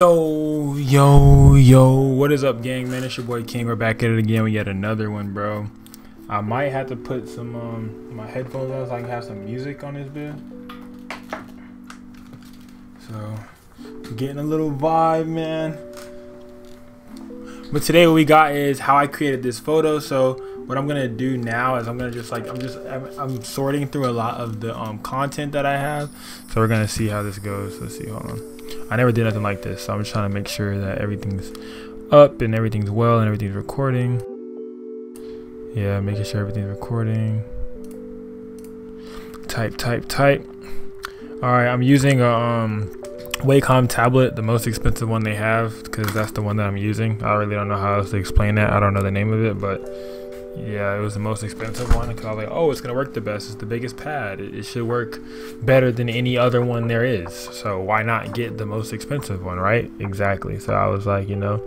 Yo, what is up, gang? Man, it's your boy King. We're back at it again with yet another one, bro. I might have to put some my headphones on so I can have some music on this bit. So getting a little vibe, man. But today what we got is how I created this photo. So what I'm gonna do now is I'm sorting through a lot of the content that I have. So we're gonna see how this goes. Let's see, hold on. I never did nothing like this, so I'm just trying to make sure that everything's up and everything's well and everything's recording. Yeah, making sure everything's recording. Type. Alright, I'm using a Wacom tablet, the most expensive one they have, because that's the one that I'm using. I really don't know how else to explain that. I don't know the name of it, but yeah, it was the most expensive one because I was like, oh, it's gonna work the best. It's the biggest pad. It should work better than any other one there is. So why not get the most expensive one, right? Exactly. So I was like, you know,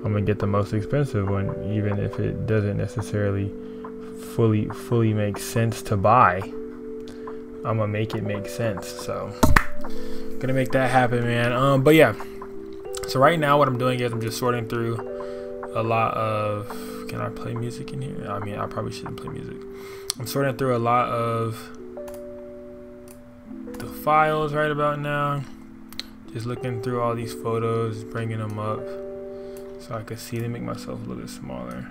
I'm gonna get the most expensive one, even if it doesn't necessarily fully make sense to buy. I'm gonna make it make sense. So gonna make that happen, man. But yeah. So right now, what I'm doing is I'm just sorting through a lot of. Can I play music in here? I mean, I probably shouldn't play music. I'm sorting through a lot of the files right about now. Just looking through all these photos, bringing them up so I could see them, make myself a little bit smaller.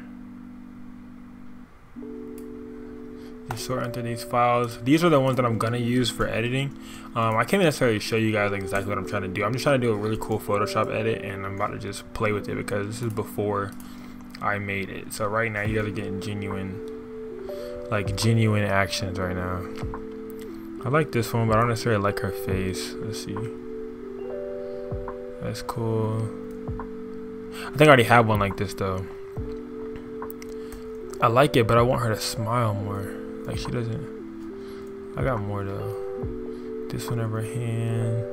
Just sorting through these files. These are the ones that I'm gonna use for editing. I can't necessarily show you guys exactly what I'm trying to do. I'm just trying to do a really cool Photoshop edit, and I'm about to just play with it because this is before I made it. So right now you guys are getting genuine actions right now. I like this one, but I don't necessarily like her face. Let's see. That's cool. I think I already have one like this though. I like it, but I want her to smile more. Like she doesn't. I got more though. This one of her hand.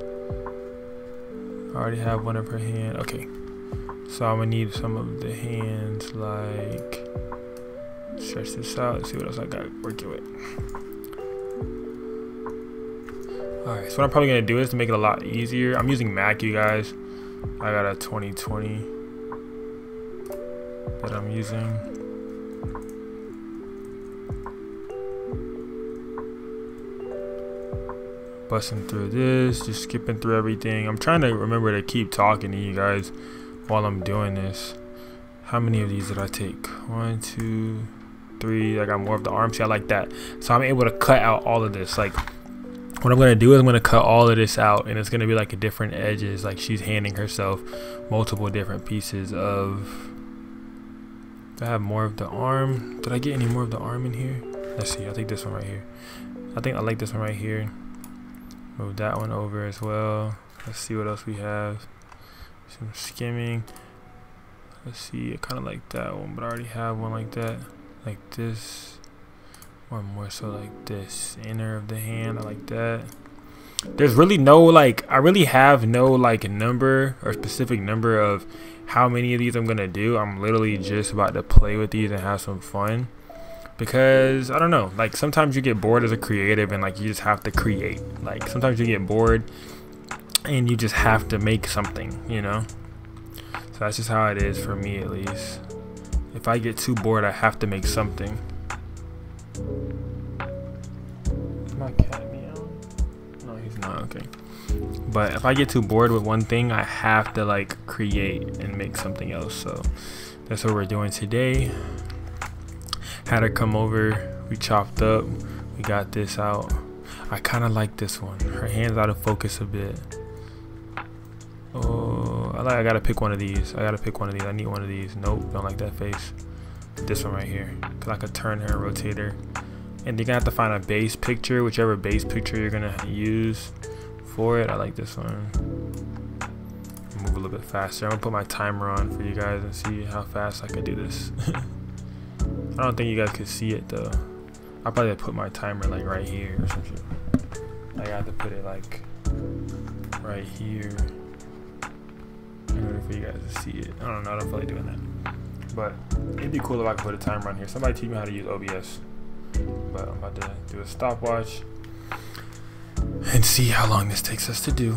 I already have one of her hand. Okay. So I'm gonna need some of the hands, like stretch this out. Let's see what else I got working with. Alright, so what I'm probably gonna do is to make it a lot easier. I'm using Mac, you guys. I got a 2020 that I'm using. Busting through this, just skipping through everything. I'm trying to remember to keep talking to you guys while I'm doing this. How many of these did I take? 1, 2, 3. I got more of the arm. See, I like that. So I'm able to cut out all of this. Like what I'm gonna do is I'm gonna cut all of this out, and it's gonna be like a different edges. Like she's handing herself multiple different pieces of. Do I have more of the arm? Did I get any more of the arm in here? Let's see. I think this one right here. I think I like this one right here. Move that one over as well. Let's see what else we have. Some skimming. Let's see, I kind of like that one, but I already have one like that, like this, or more so like this. Inner of the hand, I like that. There's really no I really have no number or specific number of how many of these I'm gonna do. I'm literally just about to play with these and have some fun, because I don't know, like sometimes you get bored as a creative and like you just have to create. Like sometimes you get bored and you just have to make something, you know. So that's just how it is for me, at least. If I get too bored, I have to make something. Is my cat meowing? No, he's not. Okay. But if I get too bored with one thing, I have to like create and make something else. So that's what we're doing today. Had her come over, we chopped up, we got this out. I kind of like this one. Her hand's out of focus a bit. Oh, I gotta pick one of these. I need one of these. Nope, don't like that face. This one right here, because I could turn her and rotate her. And you're gonna have to find a base picture, whichever base picture you're gonna use for it. I like this one. Move a little bit faster. I'm gonna put my timer on for you guys and see how fast I can do this. I don't think you guys could see it though. I'll probably put my timer like right here or some shit. I have to put it like right here in order for you guys to see it. I don't know, I don't feel like doing that. But it'd be cool if I could put a timer on here. Somebody teach me how to use OBS. But I'm about to do a stopwatch and see how long this takes us to do.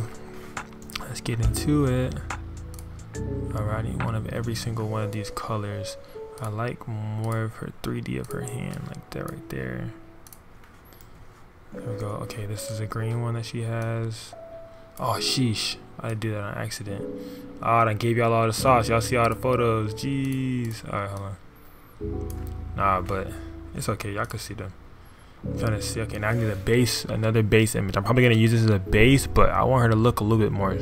Let's get into it. Alright, I need one of every single one of these colors. I like more of her 3D of her hand, like that right there. There we go. Okay, this is a green one that she has. Oh, sheesh. I did that on accident. Oh, I gave y'all all the sauce. Y'all see all the photos. Jeez. Alright, hold on. Nah, but it's okay. Y'all can see them. I'm trying to see. Okay, now I need a base, another base image. I'm probably going to use this as a base, but I want her to look a little bit more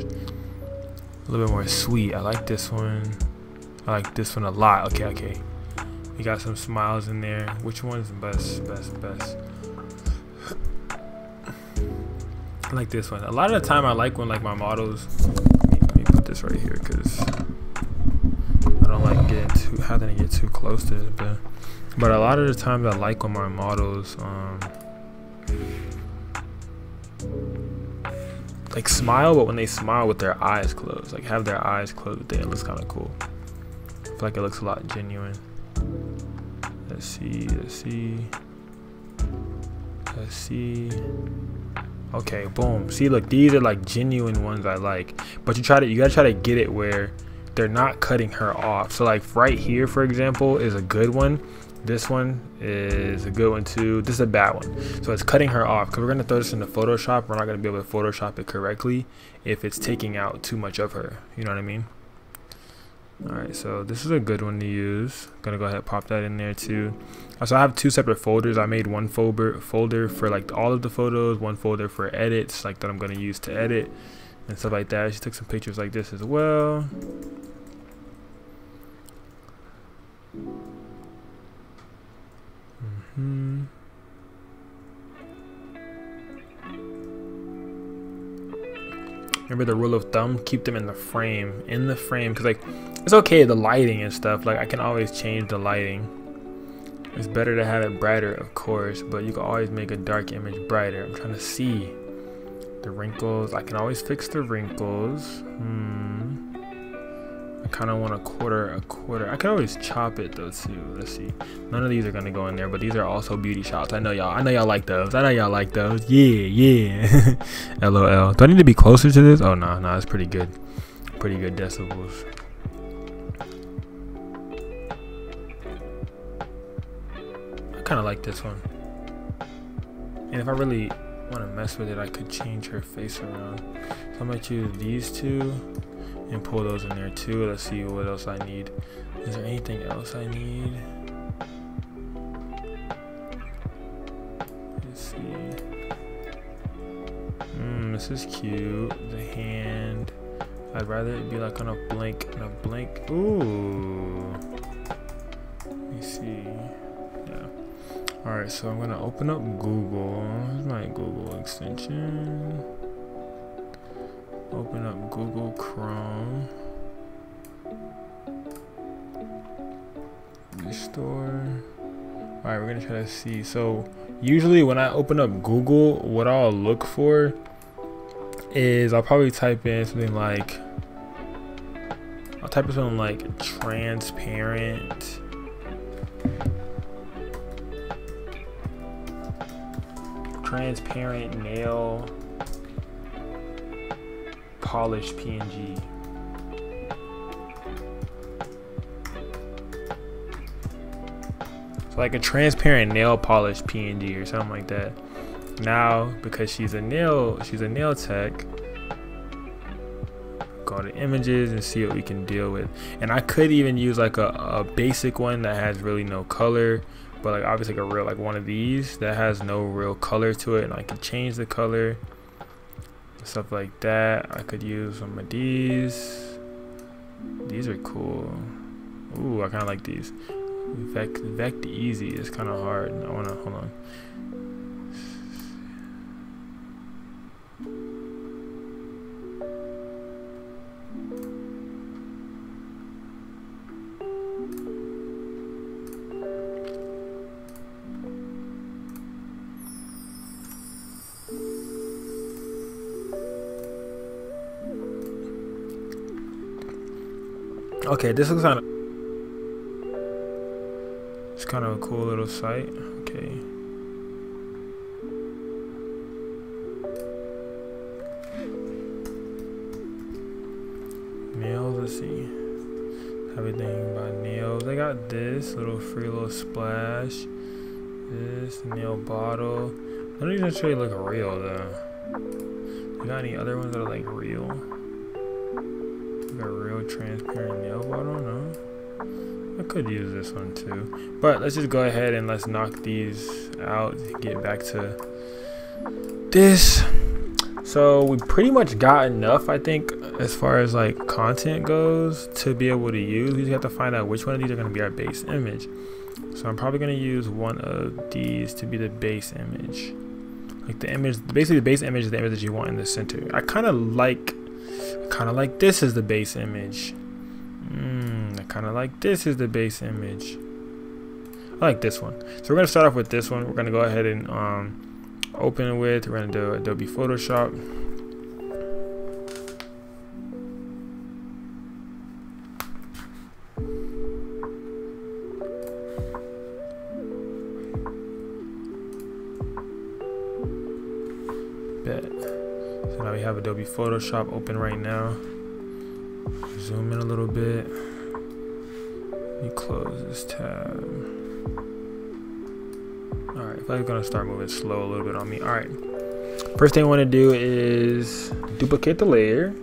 sweet. I like this one. I like this one a lot. Okay, okay. We got some smiles in there. Which one's best? I like this one. A lot of the time I like when like my models, let me put this right here because I don't like having to get too close to it, but a lot of the times I like when my models like smile, but when they smile with their eyes closed, like have their eyes closed, it looks kind of cool. I feel like it looks a lot genuine. Let's see. Okay, boom. See, look, these are like genuine ones I like. But you gotta try to get it where they're not cutting her off. So like right here, for example, is a good one. This one is a good one too. This is a bad one. So it's cutting her off because we're gonna throw this into Photoshop. We're not gonna be able to Photoshop it correctly if it's taking out too much of her. You know what I mean? Alright, so this is a good one to use. Gonna go ahead and pop that in there too. So I have two separate folders. I made one folder for like all of the photos, one folder for edits, like that I'm gonna use to edit and stuff like that. She took some pictures like this as well. Remember the rule of thumb, keep them in the frame, because like it's okay the lighting and stuff, like I can always change the lighting. It's better to have it brighter, of course, but you can always make a dark image brighter. I'm trying to see the wrinkles. I can always fix the wrinkles. I kind of want a quarter. I can always chop it though too. Let's see. None of these are gonna go in there, but these are also beauty shots. I know y'all like those. Yeah. LOL. Do I need to be closer to this? Oh no, it's pretty good. Pretty good decibels. I kind of like this one. And if I really want to mess with it, I could change her face around. So I might choose these two and pull those in there too. Let's see what else I need. Is there anything else I need? Let's see. This is cute. The hand. I'd rather it be like on a blank. Ooh. Let me see. Yeah. Alright, so I'm gonna open up Google. Here's my Google extension. Open up Google Chrome. Restore. Alright, we're gonna try to see. So usually when I open up Google, what I'll look for is I'll probably type in something like transparent nail polish PNG. So like a transparent nail polish PNG or something like that. Now, because she's a nail tech, go to images and see what we can deal with. And I could even use like a basic one that has really no color, but like obviously like a real, like one of these that has no real color to it, and I can change the color, stuff like that. I could use some of these. These are cool. Ooh, I kind of like these. Vect easy is kind of hard. I wanna, hold on. Okay, this looks kind of, it's kind of a cool little site. Okay. Males, let's see. everything by nails. They got this little free little splash. This nail bottle. None of these actually look real though. You got any other ones that are like real? Like a real transparent nail bottle? No. I could use this one too. But let's just go ahead and let's knock these out. Get back to this. So we pretty much got enough, I think, as far as like content goes to be able to use. We just have to find out which one of these are going to be our base image. So I'm probably going to use one of these to be the base image. Like the image, basically the base image is the image that you want in the center. I kind of like this as the base image. I kind of like this as the base image. I like this one. So we're going to start off with this one. We're going to go ahead and open with, we're going to do Adobe Photoshop. Bet. So now we have Adobe Photoshop open right now. Zoom in a little bit. Let me close this tab. Alright, if I'm gonna start moving slow a little bit on me. Alright, first thing I want to do is duplicate the layer.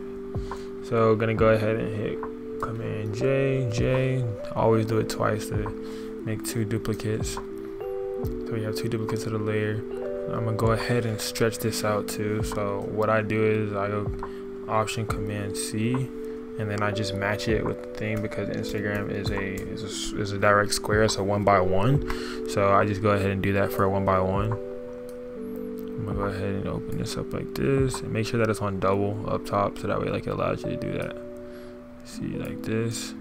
So gonna go ahead and hit Command J. Always do it twice to make 2 duplicates. So we have 2 duplicates of the layer. I'm gonna go ahead and stretch this out too. So what I do is I go Option Command C, and then I just match it with the thing because Instagram is a direct square, so 1 by 1. So I just go ahead and do that for a 1 by 1. I'm gonna go ahead and open this up like this and make sure that it's on double up top, so that way like it allows you to do that. See, like this.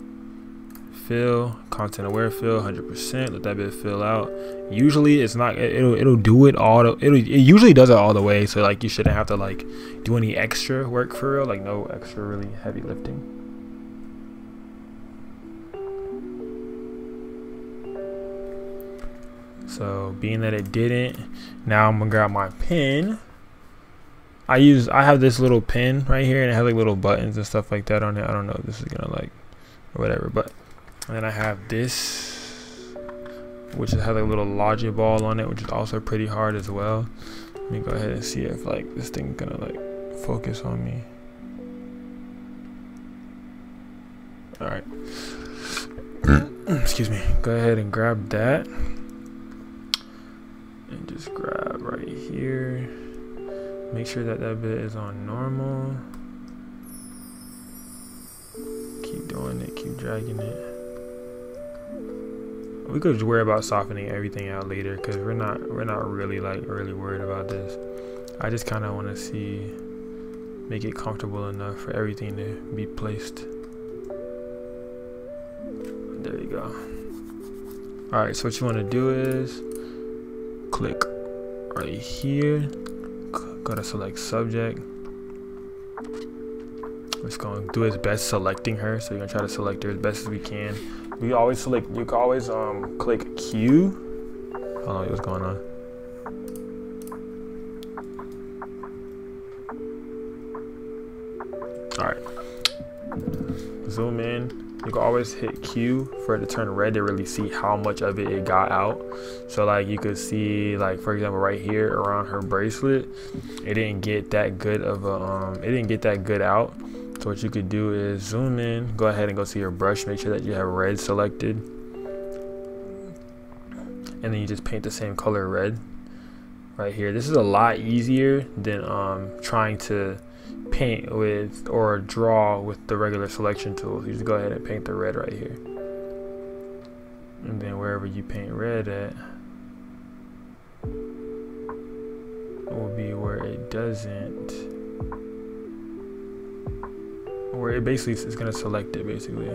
Fill, content aware fill, 100%. Let that bit fill out. Usually it's not. It'll do it all. It usually does it all the way. So like you shouldn't have to like do any extra work for real. Like no extra really heavy lifting. So being that it didn't, now I'm gonna grab my pen. I have this little pen right here, and it has like little buttons and stuff like that on it. I don't know if this is gonna like or whatever, but. And then I have this, which has like a little logic ball on it, which is also pretty hard as well. Let me go ahead and see if like this thing's gonna like focus on me. All right. Excuse me. Go ahead and grab that, and just grab right here. Make sure that that bit is on normal. Keep doing it. Keep dragging it. We could worry about softening everything out later because we're not really worried about this. I just kind of want to see, make it comfortable enough for everything to be placed. There you go. All right, so what you want to do is click right here, go to select subject. We're just going to do its best selecting her, so you're going to try to select her as best as we can. We always select, you can always click Q. I don't know what's going on. All right, zoom in. You can always hit Q for it to turn red to really see how much of it got out. So like you could see, like for example right here around her bracelet, it didn't get that good of a it didn't get that good out. So what you could do is zoom in, go ahead and go to your brush, make sure that you have red selected, and then you just paint the same color red right here. This is a lot easier than trying to paint with or draw with the regular selection tools. You just go ahead and paint the red right here, and then wherever you paint red at will be where it doesn't, where it basically is going to select it. Basically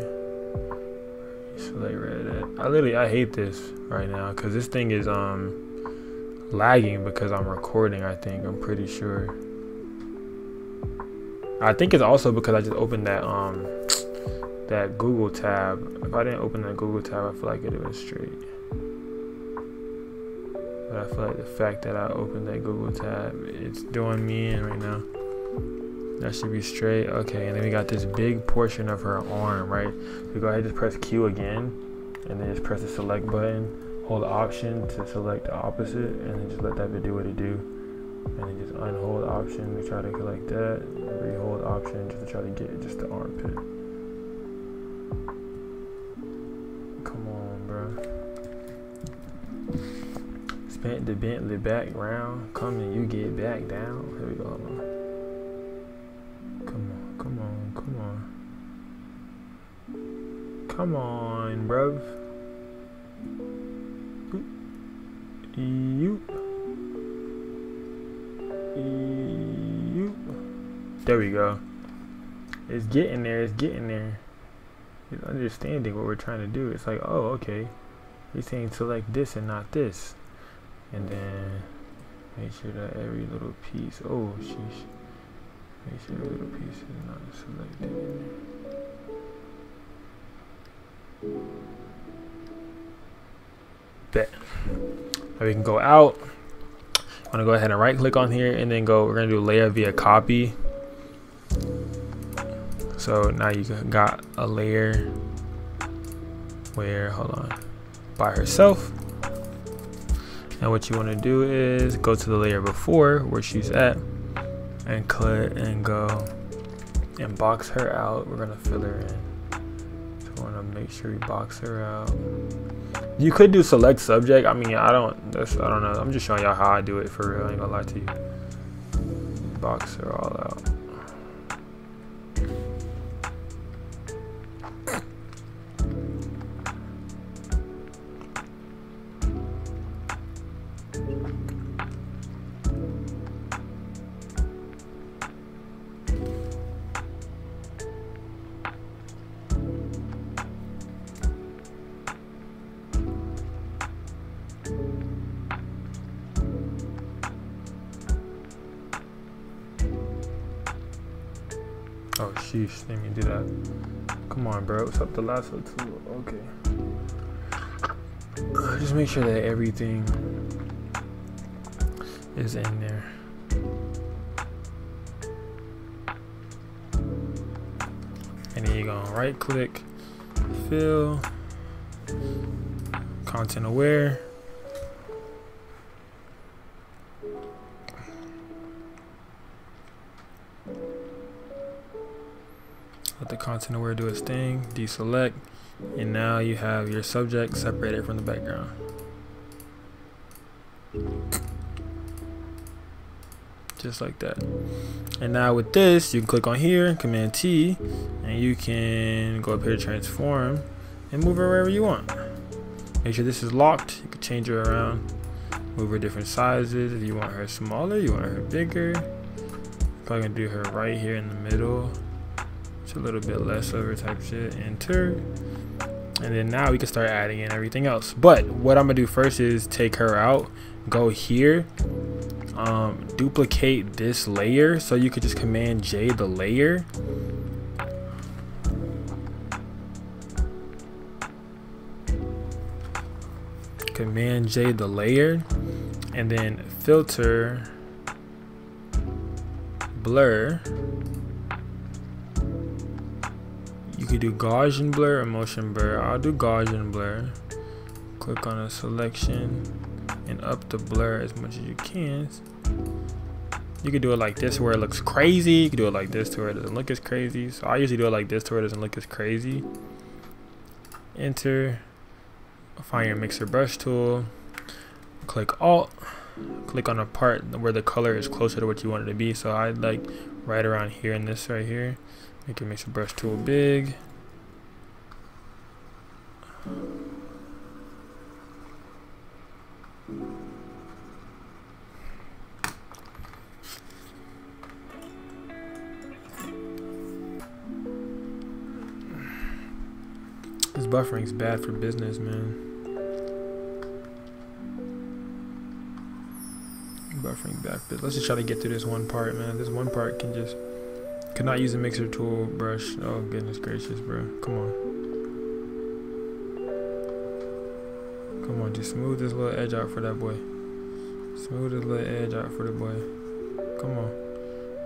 select red at. I hate this right now because this thing is lagging because I'm recording. I'm pretty sure. I think it's also because I just opened that that Google tab. If I didn't open that Google tab, I feel like it'd have been straight. But I feel like the fact that I opened that Google tab, it's doing me in right now. That should be straight. Okay, and then we got this big portion of her arm, right? So go ahead and just press Q again, and then just press the select button, hold Option to select the opposite, and then just let that do what it do. And then just unhold Option to try to collect that, re-hold Option just to try to get just the armpit. Come on, bro. Spent the Bentley back round, come and you get back down. Here we go. Come on, come on, come on. Come on, bruv. Yoop. There we go. It's getting there, it's getting there. It's understanding what we're trying to do. It's like, oh, okay. He's saying select this and not this. And then make sure that every little piece, oh, sheesh. Make sure every little piece is not selected in there. Bet. Now we can go out. I'm gonna go ahead and right click on here and then we're gonna do layer via copy. So now you got a layer where, hold on, by herself. And what you wanna do is go to the layer before where she's at and click and go and box her out. We're gonna fill her in. So we wanna make sure we box her out. You could do select subject. I mean, I don't know. I'm just showing y'all how I do it for real. I ain't gonna lie to you. Box her all out. Oh sheesh, let me do that. Come on, bro. What's up the lasso tool? Okay. Just make sure that everything is in there. And then you're gonna right click, fill, content aware. Let the content aware do its thing, deselect, and now you have your subject separated from the background. Just like that. And now with this, you can click on here, Command T, and you can go up here to transform and move her wherever you want. Make sure this is locked. You can change her around, move her different sizes. If you want her smaller, you want her bigger. Probably gonna do her right here in the middle. It's a little bit less over type shit. Enter. And then now we can start adding in everything else. But what I'm gonna do first is take her out, go here, duplicate this layer. So you could just Command J the layer. Command J the layer, and then filter, blur. You could do Gaussian blur or motion blur. I'll do Gaussian blur. Click on a selection and up the blur as much as you can. You could do it like this where it looks crazy. You could do it like this to where it doesn't look as crazy. So I usually do it like this to where it doesn't look as crazy. Enter. Find your mixer brush tool. Click Alt. Click on a part where the color is closer to what you want it to be. So I like right around here in this right here. Make your mixer brush tool big. This buffering's bad for business, man. Buffering back. Let's just try to get through this one part, man. This one part cannot use a mixer tool brush. Oh goodness gracious, bro. Come on. Come on, just smooth this little edge out for that boy. Smooth this little edge out for the boy. Come on.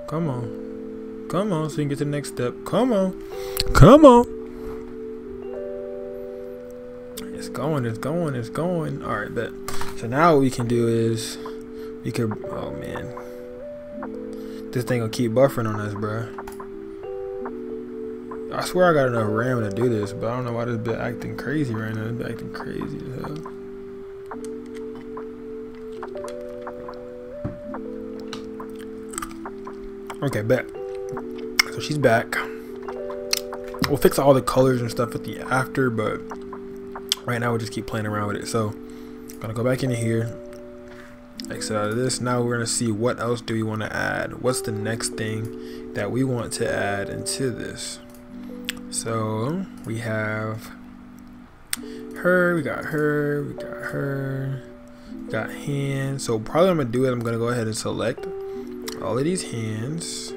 Come on. Come on, so you can get to the next step. Come on. Come on. It's going, it's going, it's going. Alright, bet. So now what we can do is we could, oh man. This thing will keep buffering on us, bruh. I swear I got enough RAM to do this, but I don't know why this bit acting crazy right now. It's been acting crazy as hell. Okay, bet. So she's back. We'll fix all the colors and stuff at the after, but right now we'll just keep playing around with it. So I'm gonna go back into here, exit out of this. Now we're gonna see what else do we want to add. What's the next thing that we want to add into this? So we have her, we got her, we got her, we got hands. So probably what I'm gonna do is I'm gonna go ahead and select all of these hands.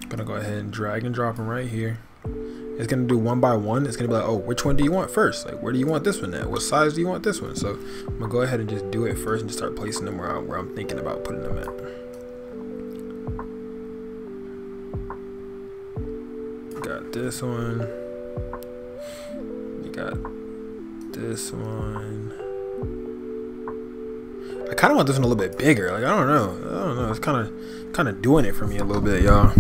I'm gonna go ahead and drag and drop them right here. It's gonna do one by one. It's gonna be like, oh, which one do you want first? Like, where do you want this one at? What size do you want this one? So I'm gonna go ahead and just do it first and just start placing them where I'm thinking about putting them at. Got this one. You got this one. I kind of want this one a little bit bigger. Like, I don't know. It's kind of doing it for me a little bit, y'all.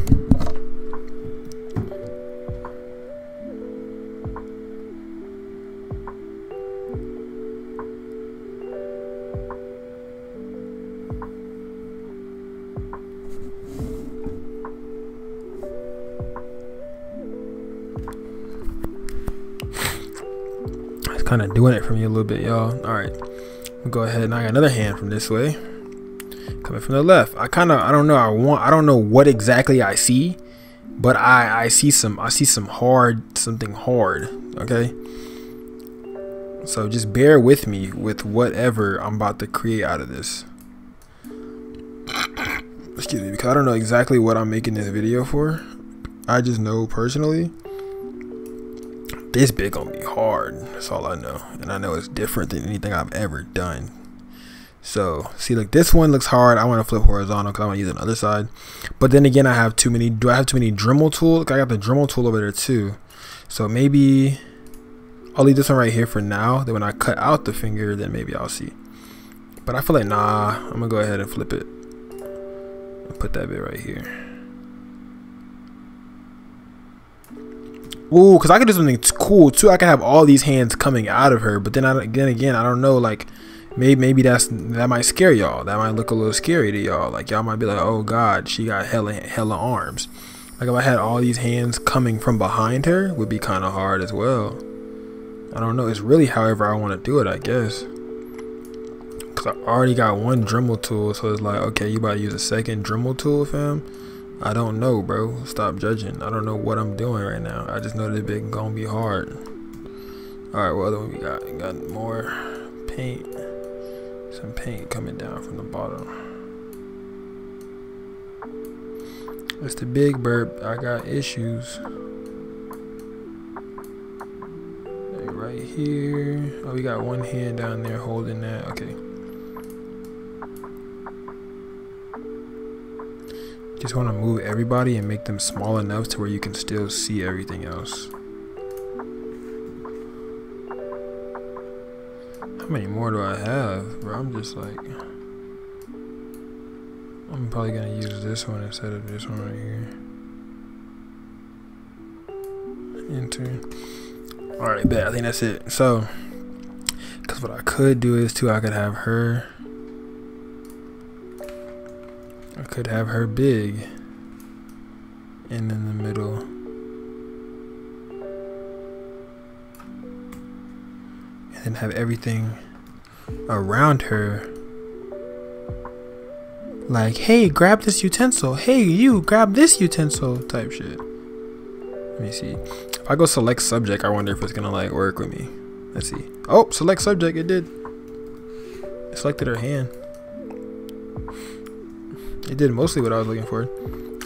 Kind of doing it for me a little bit, y'all. All right, we'll go ahead and I got another hand from this way coming from the left. I don't know what exactly I see, but I see something hard. Okay, so just bear with me with whatever I'm about to create out of this. Excuse me, because I don't know exactly what I'm making this video for. I just know personally this bit gonna be hard. That's all I know, and I know it's different than anything I've ever done. So see, like, this one looks hard. I want to flip horizontal because I want to use it on the other side, but then again I have too many. Do I have too many Dremel tools? Look, I got the Dremel tool over there too, so maybe I'll leave this one right here for now. Then when I cut out the finger, then maybe I'll see. But I feel like, nah, I'm gonna go ahead and flip it and put that bit right here. Ooh, because I could do something cool too. I could have all these hands coming out of her, but then again, I don't know, like, maybe that might scare y'all. That might look a little scary to y'all. Like, y'all might be like, oh god, she got hella arms. Like, if I had all these hands coming from behind her, would be kind of hard as well. I don't know. It's really however I want to do it, I guess. Because I already got one Dremel tool, so it's like, okay, you about to use a second Dremel tool, fam? I don't know, bro. Stop judging. I don't know what I'm doing right now. I just know this bit gonna be hard. Alright, what other one we got? We got more paint. Some paint coming down from the bottom. It's the big burp. I got issues. Right here. Oh, we got one hand down there holding that. Okay. Just want to move everybody and make them small enough to where you can still see everything else. How many more do I have, bro? I'm just like, I'm probably gonna use this one instead of this one right here. Enter. Alright, bet. I think that's it. So, because what I could do is too, I could have her big and in the middle, and then have everything around her like, hey, grab this utensil, hey, you grab this utensil type shit. Let me see. If I go select subject, I wonder if it's gonna like work with me. Let's see. Oh, select subject, it did. It selected her hand. It did mostly what I was looking for.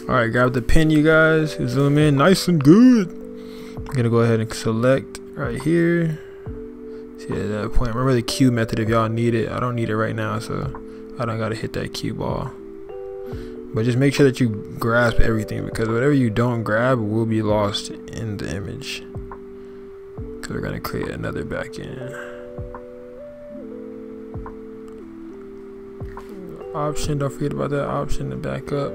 Alright, grab the pen, you guys. Zoom in nice and good. I'm gonna go ahead and select right here. See, at that point, remember the Q method if y'all need it. I don't need it right now, so I don't gotta hit that cue ball. But just make sure that you grasp everything, because whatever you don't grab will be lost in the image. Because we're gonna create another backend. Option, don't forget about that option to back up.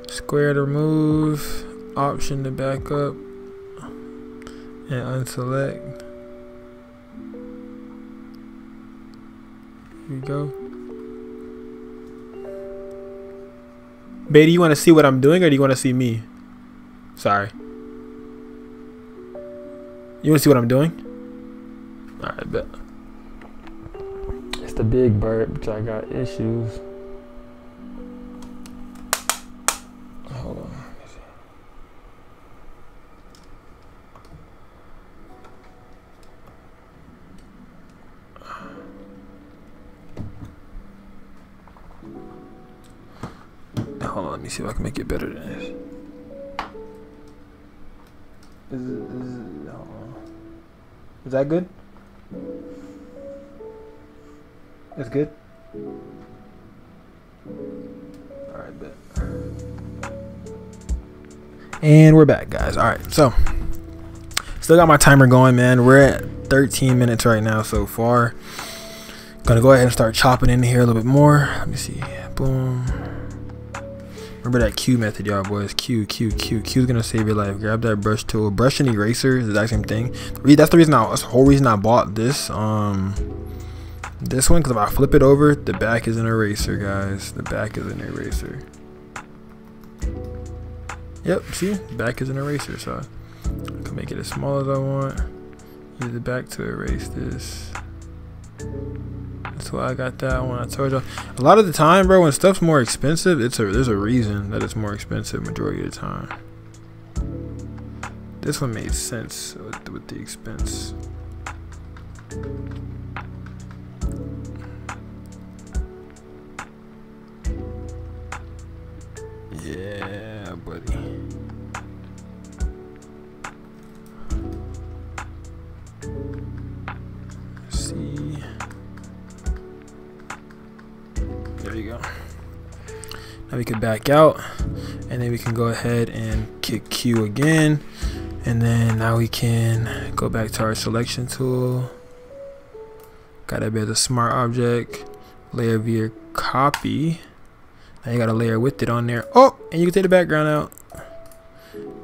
Square to remove, option to back up, and unselect. Here we go. Baby, you want to see what I'm doing, or do you want to see me? Sorry. You want to see what I'm doing? Alright, bet. It's the big bird, which I got issues. Hold on. Hold on, let me see if I can make it better than this. Is that good? It's good? Alright, bet. And we're back, guys. Alright, so still got my timer going, man. We're at 13 minutes right now so far. Gonna go ahead and start chopping in here a little bit more. Let me see. Boom. Remember that Q method, y'all boys. Q is gonna save your life. Grab that brush tool. Brush and eraser is the exact same thing. That's the reason that's the whole reason I bought this this one, because if I flip it over, the back is an eraser, guys. The back is an eraser. Yep, see? The back is an eraser, so I can make it as small as I want. Use the back to erase this. That's why I got that one. I told y'all. A lot of the time, bro, when stuff's more expensive, there's a reason that it's more expensive majority of the time. This one made sense with the expense. Yeah, buddy. Let's see. There you go. Now we can back out, and then we can go ahead and kick Q again, and then now we can go back to our selection tool. Gotta be the smart object, layer via copy. Now you got a layer with it on there. Oh, and you can take the background out.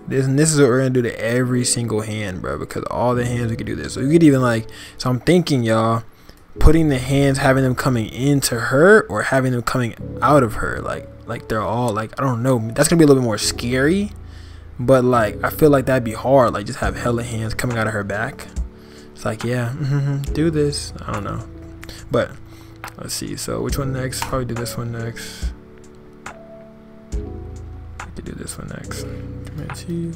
This is what we're gonna do to every single hand, bro, because all the hands we can do this. So you could even so I'm thinking, y'all, putting the hands, having them coming into her or having them coming out of her, like they're all I don't know. That's gonna be a little bit more scary, but I feel like that'd be hard. Just have hella hands coming out of her back. It's yeah, do this. I don't know, but let's see. So which one next? Probably do this one next. We could do this one next. Command T.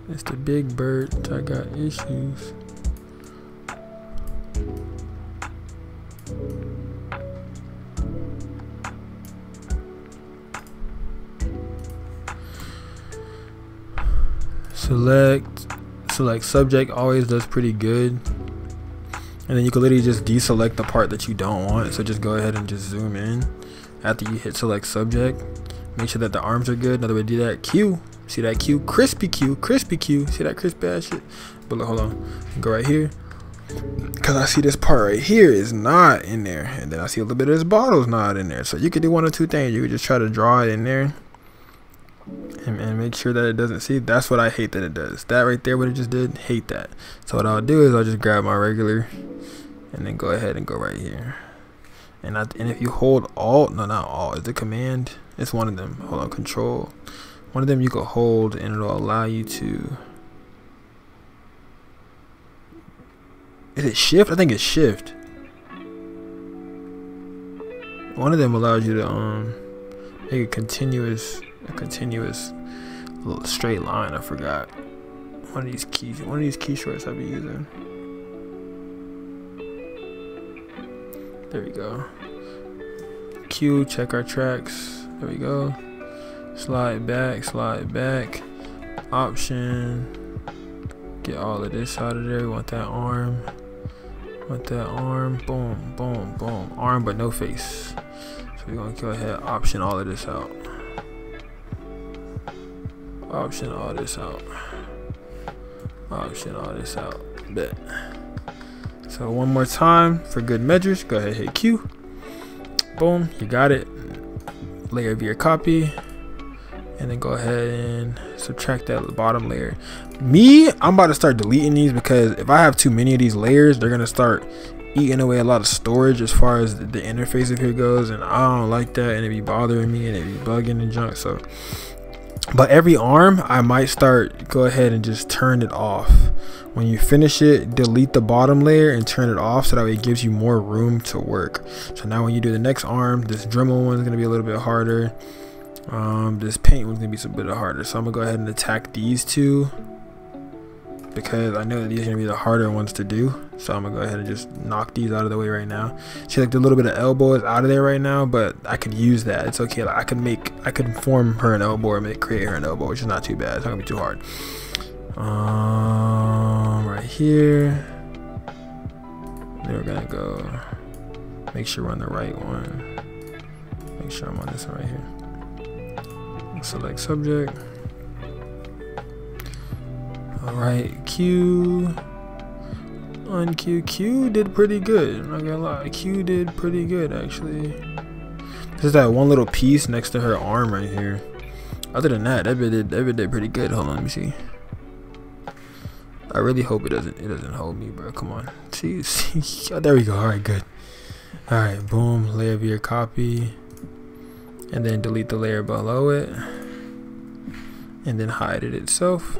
It's the big bird. I got issues. Select subject always does pretty good. And then you can literally just deselect the part that you don't want. So just go ahead and just zoom in after you hit select subject. Make sure that the arms are good. Another way to do that, Q. See that Q? Crispy Q. Crispy Q. See that crispy ass shit? But look, hold on. Go right here. Because I see this part right here is not in there. And then I see a little bit of this bottle's not in there. So you could do one of two things. You could just try to draw it in there. And make sure that it doesn't. See, that's what I hate that it does. That right there, what it just did, hate that. So what I'll do is I'll just grab my regular and then go ahead and go right here. And if you hold Alt, no, not Alt, is it Command? It's one of them. Hold on, Control. One of them you can hold and it'll allow you to. Is it Shift? I think it's Shift. One of them allows you to make a continuous little straight line. I forgot one of these key shorts I'll be using. There we go. Q, check our tracks. There we go. Slide back. Option. Get all of this out of there. We want that arm. With that arm, boom, boom, boom. Arm but no face. So we're gonna go ahead, option all of this out. Option all this out. Option all this out. Bet. So one more time for good measures, go ahead, hit Q. Boom, you got it. Layer via copy. And then go ahead and subtract that bottom layer. I'm about to start deleting these because if I have too many of these layers, they're gonna start eating away a lot of storage as far as the interface of here goes, and I don't like that, and it be bothering me and it be bugging and junk. So, but every arm I might go ahead and just turn it off. When you finish it, delete the bottom layer and turn it off, so that way it gives you more room to work. So now when you do the next arm, this Dremel one is gonna be a little bit harder. This paint one's gonna be a bit harder, so I'm gonna go ahead and attack these two because I know that these are gonna be the harder ones to do. So I'm gonna go ahead and just knock these out of the way right now. See, like the little bit of elbow is out of there right now, but I could use that. It's okay. Like I could form her an elbow or create her an elbow, which is not too bad. It's not gonna be too hard. Right here. Then we're gonna go. Make sure we're on the right one. Make sure I'm on this one right here. Select subject. Alright, Q. On Q did pretty good. I'm not gonna lie. Q did pretty good actually. This is that one little piece next to her arm right here. Other than that, that bit did pretty good. Hold on, let me see. I really hope it doesn't hold me, bro. Come on. See, oh, there we go. Alright, good. Alright, boom, layer via copy. And then delete the layer below it, and then hide it itself.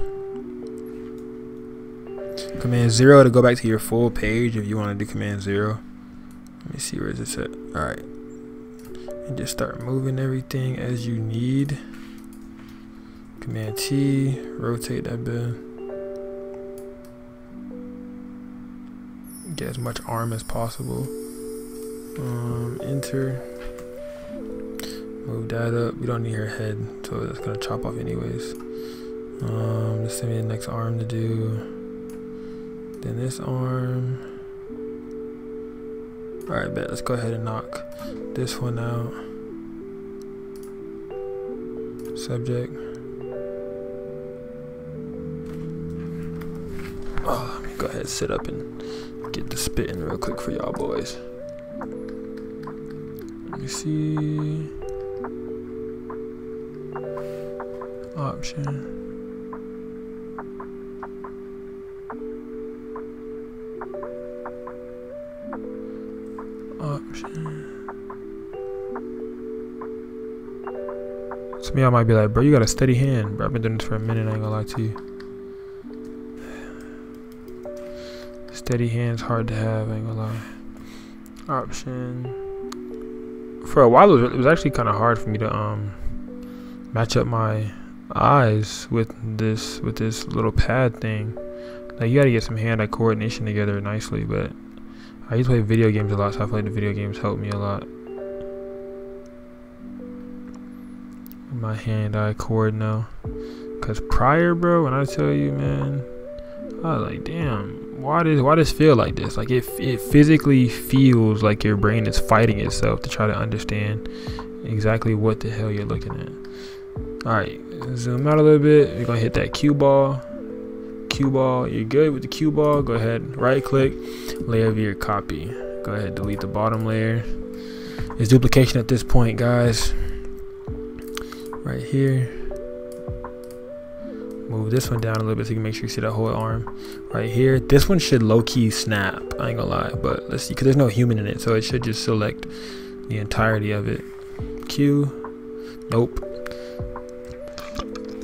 Command 0 to go back to your full page if you want to do Command 0. Let me see, where is it set? Alright. And just start moving everything as you need. Command T, rotate that bit. Get as much arm as possible. Enter. Move that up. We don't need her head, so that's gonna chop off anyways. Let's send me the next arm to do. Then this arm. Alright, bet. Let's go ahead and knock this one out. Subject. Oh, let me go ahead and sit up and get the spitting real quick for y'all boys. Let me see. Option. Some of y'all might be like, bro, you got a steady hand, bro. I've been doing this for a minute, I ain't gonna lie to you. Steady hand's hard to have, I ain't gonna lie. Option. For a while it was actually kind of hard for me to match up my eyes with this little pad thing. Like, you gotta get some hand-eye coordination together nicely, but I used to play video games a lot, so I feel like the video games helped me a lot. My hand-eye cord now. Cause prior, bro, when I tell you, man, I was like, damn, why does feel like this? Like, it physically feels like your brain is fighting itself to try to understand exactly what the hell you're looking at. Alright, zoom out a little bit. We're gonna hit that cue ball. Cue ball, you're good with the cue ball. Go ahead, right click, layer via copy. Go ahead, delete the bottom layer. It's duplication at this point, guys. Right here. Move this one down a little bit so you can make sure you see that whole arm. Right here. This one should low-key snap. I ain't gonna lie, but let's see, because there's no human in it, so it should just select the entirety of it. Q. Nope.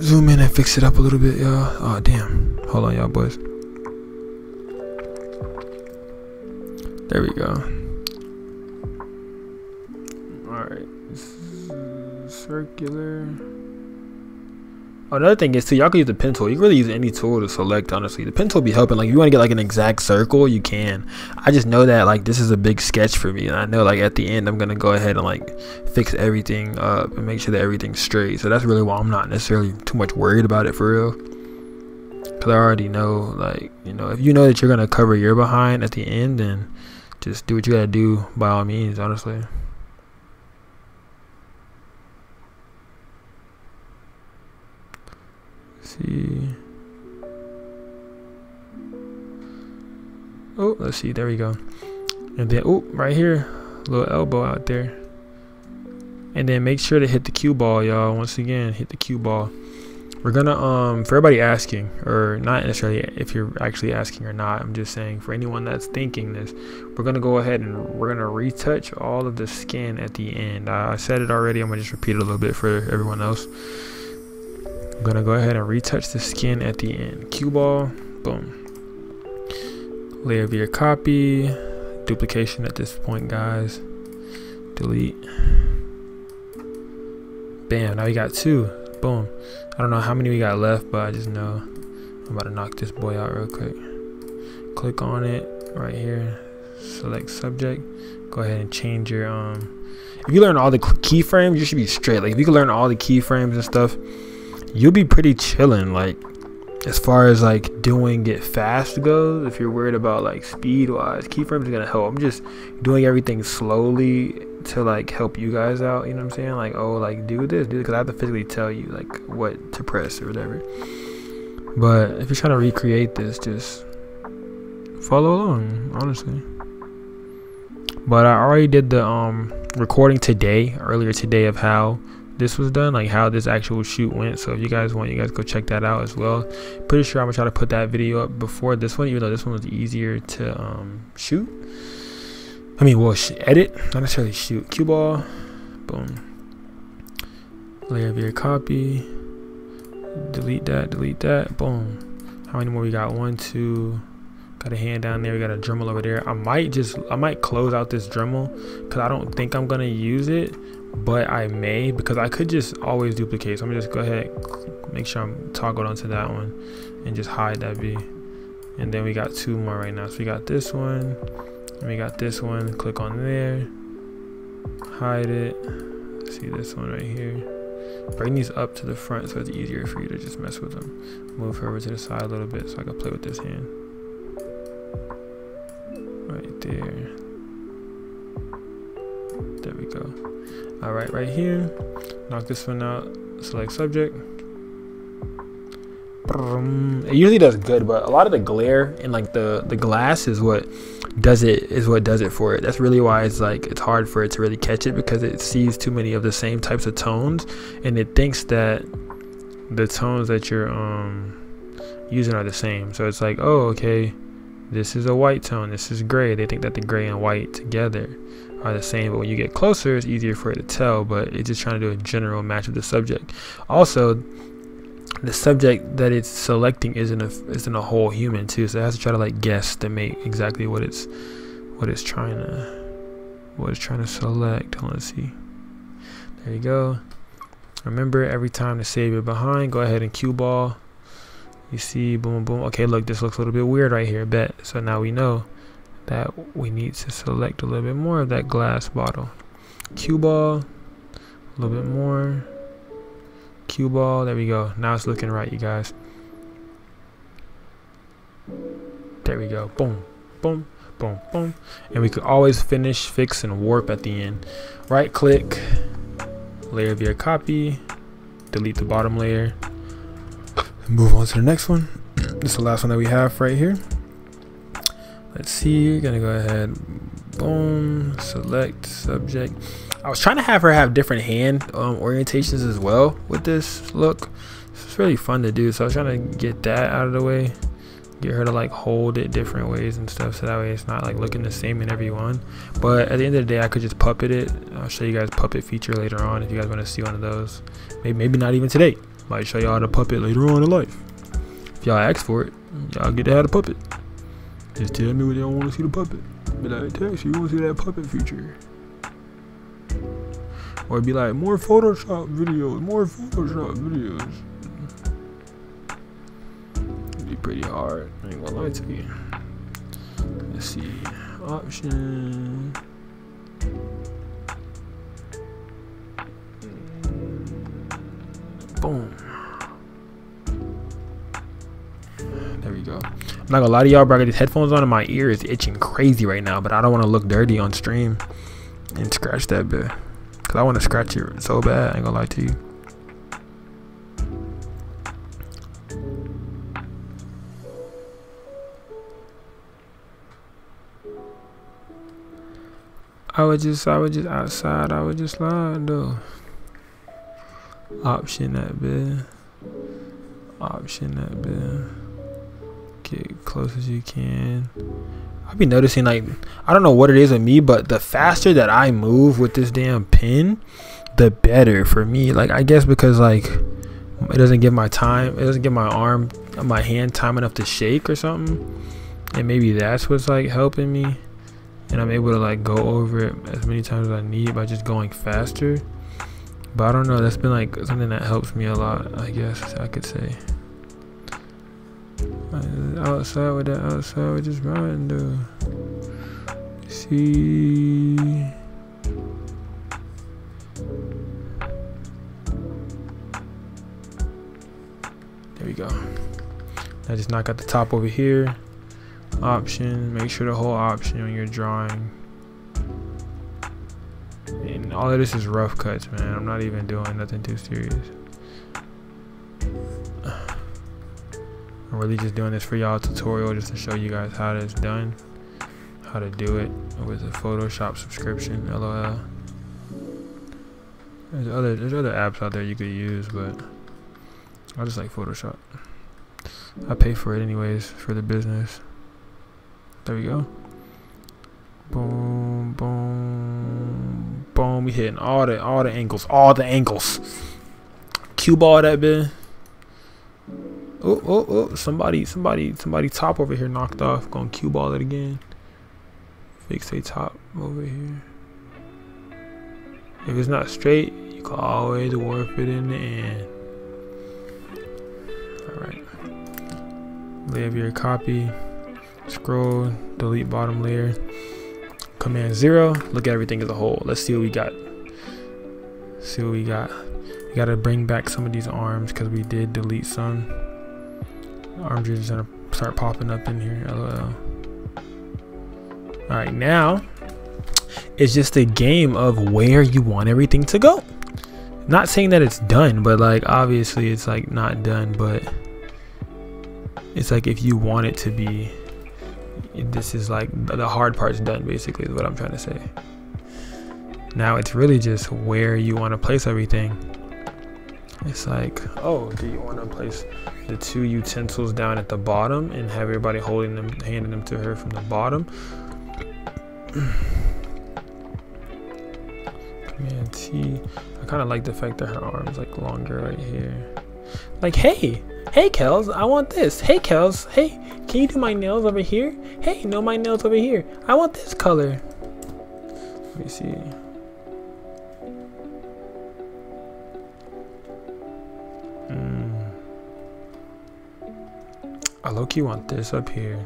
Zoom in and fix it up a little bit, y'all. Oh, damn. Hold on, y'all boys. There we go. Alright. Circular. Oh, another thing is too, y'all can use the pen tool. You can really use any tool to select, honestly. The pen tool be helping. Like, if you want to get like an exact circle, you can. I just know that like this is a big sketch for me, and I know like at the end I'm gonna go ahead and like fix everything up and make sure that everything's straight. So that's really why I'm not necessarily too much worried about it for real. because I already know, like, you know, if you know that you're gonna cover your behind at the end, then just do what you gotta do by all means, honestly. See. Oh, let's see, there we go. And then, oh, right here, little elbow out there. And then make sure to hit the cue ball, y'all. Once again, hit the cue ball. We're gonna for everybody asking, or not necessarily if you're actually asking or not, I'm just saying for anyone that's thinking this, we're gonna go ahead and we're gonna retouch all of the skin at the end. I said it already, I'm gonna just repeat it a little bit for everyone else. I'm gonna go ahead and retouch the skin at the end. Cue ball, boom. Layer via copy, duplication at this point, guys. Delete. Bam, now we got 2. Boom. I don't know how many we got left, but I just know I'm about to knock this boy out real quick. Click on it right here, select subject, go ahead and change your if you learn all the keyframes, you should be straight. Like if you can learn all the keyframes and stuff, you'll be pretty chilling. Like as far as like doing it fast goes, if you're worried about like speed wise, keyframes are gonna help. I'm just doing everything slowly to like help you guys out, you know what I'm saying? Like, oh, like do this, because I have to physically tell you like what to press or whatever. But if you're trying to recreate this, just follow along, honestly. But I already did the recording earlier today of how this was done, like how this actual shoot went. So if you guys want, you guys go check that out as well. Pretty sure I'm gonna try to put that video up before this one, even though this one was easier to shoot. I mean, well, edit, not necessarily shoot. Cue ball, boom. Layer via copy, delete that, boom. How many more we got? 1, 2. Got a hand down there. We got a Dremel over there. I might close out this Dremel because I don't think I'm gonna use it, but I may, because I could just always duplicate. So I'm gonna just go ahead, make sure I'm toggled onto that one, and just hide that V. And then we got 2 more right now. So we got this one. And we got this one. Click on there, hide it. See this one right here. Bring these up to the front so it's easier for you to just mess with them. Move her over to the side a little bit so I can play with this hand. Right there. There we go. All right, right here. Knock this one out. Select subject. It usually does good, but a lot of the glare and like the glass is what does it for it. That's really why it's like it's hard for it to really catch it, because it sees too many of the same types of tones and it thinks that the tones that you're using are the same. So it's like, oh, okay, this is a white tone, this is gray. They think that the gray and white together are the same, but when you get closer, it's easier for it to tell. But it's just trying to do a general match with the subject. Also, the subject that it's selecting isn't a whole human too, so it has to try to like guesstimate exactly what it's trying to select. Let's see. There you go. Remember, every time to save it behind, go ahead and cue ball. You see, boom, boom. Okay, look, this looks a little bit weird right here. Bet. So now we know that we need to select a little bit more of that glass bottle. Cue ball, a little bit more. Cue ball, there we go. Now it's looking right, you guys. There we go. Boom, boom, boom, boom. And we could always finish, fix, and warp at the end. Right click, layer via copy, delete the bottom layer, move on to the next one. This is the last one that we have right here. Let's see, you're gonna go ahead, boom, select subject. I was trying to have her have different hand orientations as well with this look. It's really fun to do, so I was trying to get that out of the way, get her to like hold it different ways and stuff, so that way it's not like looking the same in every one. But at the end of the day, I could just puppet it. I'll show you guys puppet feature later on if you guys want to see one of those. Maybe not even today. Might show y'all how to puppet later on in life. If y'all ask for it, y'all get to have the puppet. Just tell me when y'all want to see the puppet. But I text you want to see that puppet feature. Or it'd be like, more Photoshop videos, more Photoshop videos. It'd be pretty hard, I ain't gonna lie to you. Let's see, option. Boom. go. I'm not gonna lie to y'all, bro. I got these headphones on and my ear is itching crazy right now, but I don't want to look dirty on stream and scratch that bit. Cause I want to scratch it so bad. I ain't gonna lie to you. I would just outside. I would just slide though. Option that bit. Option that bit. Get close as you can. I've been noticing, like, I don't know what it is with me, but the faster that I move with this damn pin, the better for me. Like, I guess because, like, it doesn't give my arm, my hand time enough to shake or something, and maybe that's what's like helping me, and I'm able to like go over it as many times as I need by just going faster. But I don't know, that's been like something that helps me a lot, I guess I could say. Outside with that, outside with just riding though. See, there we go. I just knock out the top over here. Option, make sure the whole option when you're drawing. And all of this is rough cuts, man. I'm not even doing nothing too serious. I'm really just doing this for y'all tutorial just to show you guys how it's done, how to do it with a Photoshop subscription. LOL. There's other apps out there you could use, but I just like Photoshop. I pay for it anyways for the business. There we go. Boom, boom, boom. We hitting all the angles. Cue ball that bit. Oh, somebody top over here knocked off. Gonna cue ball it again. Fix a top over here. If it's not straight, you can always warp it in the end. Alright. Layer your copy. Scroll, delete bottom layer. Command 0. Look at everything as a whole. Let's see what we got. We gotta bring back some of these arms because we did delete some. Arms are just gonna start popping up in here. LOL. Alright, now it's just a game of where you want everything to go. Not saying that it's done, but like obviously it's like not done, but it's like if you want it to be, this is like the hard part's done, basically is what I'm trying to say. Now it's really just where you want to place everything. It's like, oh, do you want to place the 2 utensils down at the bottom and have everybody holding them, handing them to her from the bottom? Command T. I kind of like the fact that her arm's like longer right here. Like, hey Kels, I want this. Hey Kels, hey, can you do my nails over here? Hey, no, my nails over here. I want this color. Let me see. I low-key want this up here.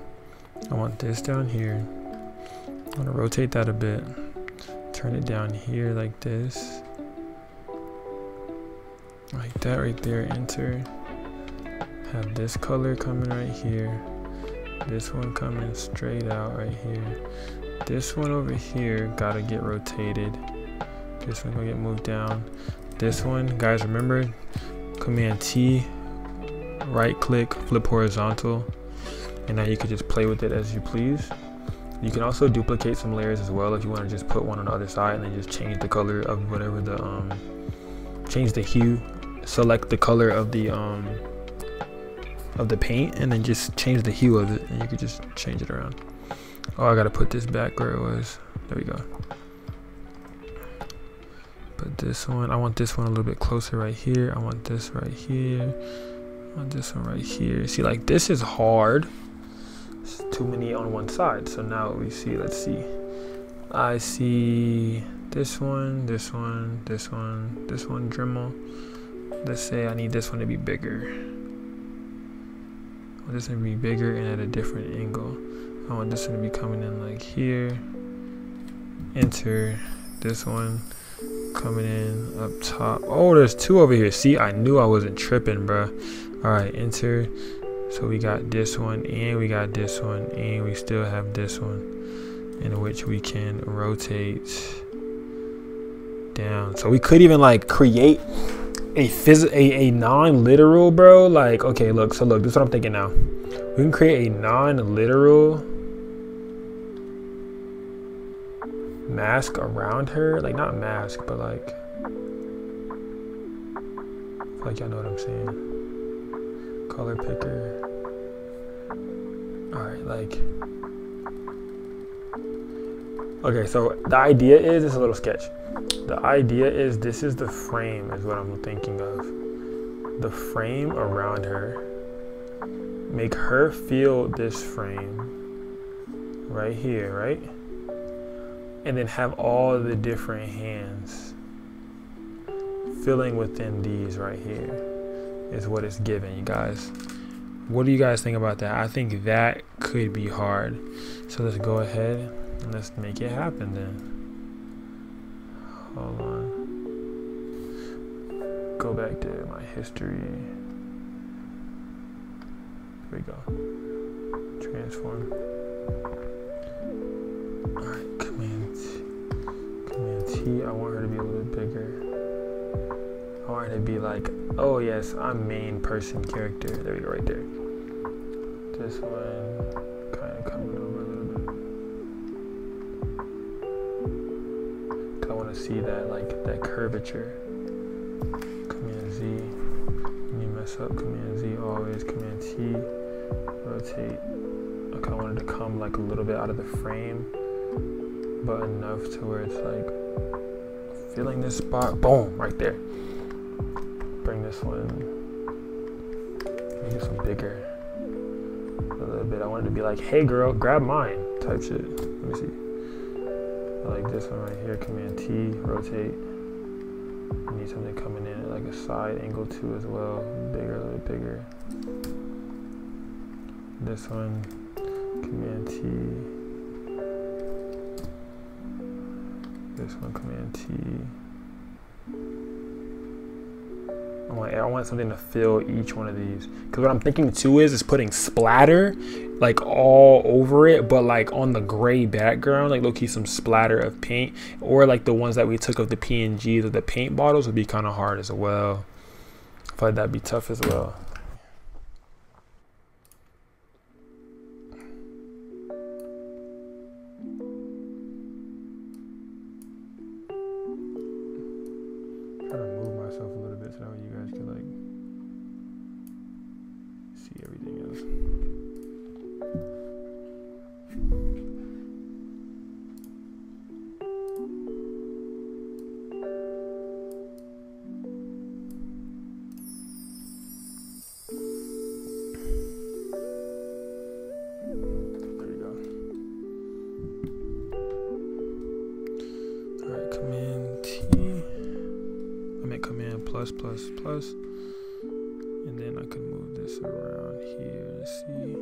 I want this down here. I'm gonna rotate that a bit. Turn it down here like this. Like that right there, enter. Have this color coming right here. This one coming straight out right here. This one over here gotta get rotated. This one gonna get moved down. This one, guys, remember, Command T, right click, flip horizontal, and now you can just play with it as you please. You can also duplicate some layers as well if you want to just put one on the other side and then just change the color of whatever the change the hue, select the color of the paint, and then just change the hue of it, and you could just change it around. Oh, I gotta put this back where it was. There we go. Put this one, I want this one a little bit closer right here. I want this right here. I want this one right here. See, like, this is hard. It's too many on one side. So now we see, let's see. I see this one, this one, this one, this one Dremel. Let's say I need this one to be bigger. I want this one to be bigger and at a different angle. I want this one to be coming in like here. Enter. This one coming in up top. Oh, there's 2 over here. See, I knew I wasn't tripping, bruh. All right, enter. So we got this one, and we got this one, and we still have this one, in which we can rotate down. So we could even like create a non-literal, bro. Like, okay, look, so look, this is what I'm thinking now. We can create a non-literal mask around her, like not mask, but like y'all know what I'm saying. Color picker. All right, like, okay, so the idea is, it's a little sketch. The idea is, this is the frame, is what I'm thinking of. The frame around her. Make her feel this frame right here, right? And then have all the different hands filling within these right here is what it's giving, you guys. What do you guys think about that? I think that could be hard. So let's go ahead and let's make it happen then. Hold on. Go back to my history. Here we go. Transform. Alright, Command T. I want her to be a little bit bigger. I want her to be like, oh yes, I'm main person character. There we go, right there. This one kind of coming over a little bit. I want to see that, like, that curvature. Command Z. When you mess up, Command Z always. Command T. Rotate. I kind of wanted to come like a little bit out of the frame, but enough to where it's like filling this spot. Boom, right there. Bring this one. Make this one bigger. A little bit. I wanted to be like, hey girl, grab mine type shit. Let me see. I like this one right here. Command T, rotate. I need something coming in at like a side angle too as well. Bigger, a little bit bigger. This one, Command T. This one, Command T. I want something to fill each one of these. Because what I'm thinking too is putting splatter like all over it, but like on the gray background, like low-key some splatter of paint, or like the ones that we took of the PNGs of the paint bottles would be kind of hard as well. I feel like that'd be tough as well. Plus, and then I could move this around here. Let's see.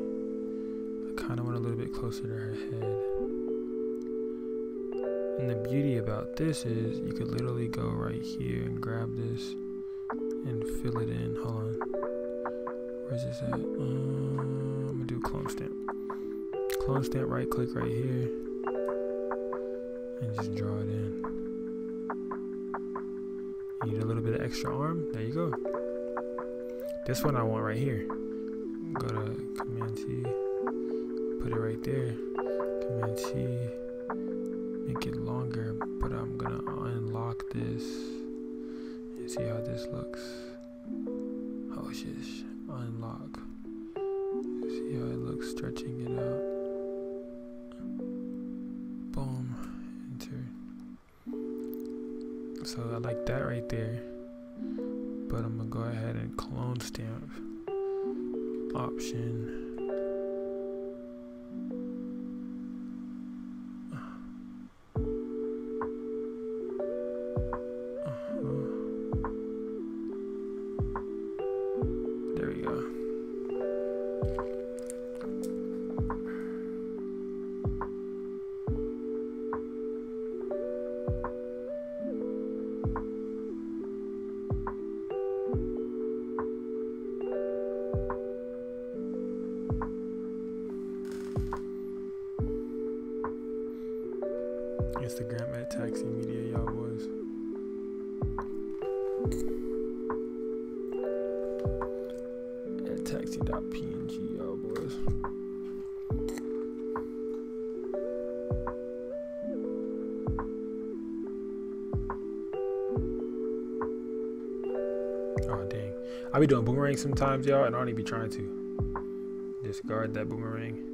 I kind of want a little bit closer to her head. And the beauty about this is you could literally go right here and grab this and fill it in. Hold on. Where's this at? I'm gonna do clone stamp. Clone stamp, right click right here, and just draw it in. Need a little bit of extra arm. There you go. This one I want right here. Go to Command T. Put it right there. Command T. Make it longer, but I'm gonna unlock this and see how this looks. Oh shit! Unlock. See how it looks. Stretching it out. Boom. Enter. So I like that right there, but I'm gonna go ahead and clone stamp. Option. There we go. Instagram at Taxi Media, y'all boys. At taxi.png, y'all boys. Oh dang, I be doing boomerang sometimes, y'all, and I don't even be trying to discard that boomerang.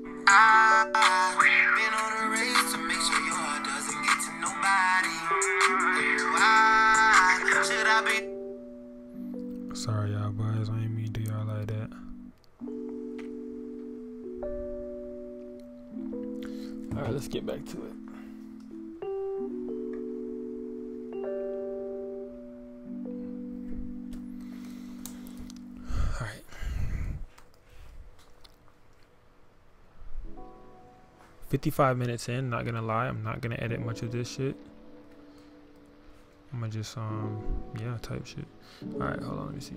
Been on a race to make sure your heart doesn't get to nobody. Why should I be? Sorry, y'all boys, I ain't mean to do y'all like that. Alright, let's get back to it. Alright. $55 in, not gonna lie, I'm not gonna edit much of this shit. I'm gonna just yeah, type shit. Alright, hold on, let me see.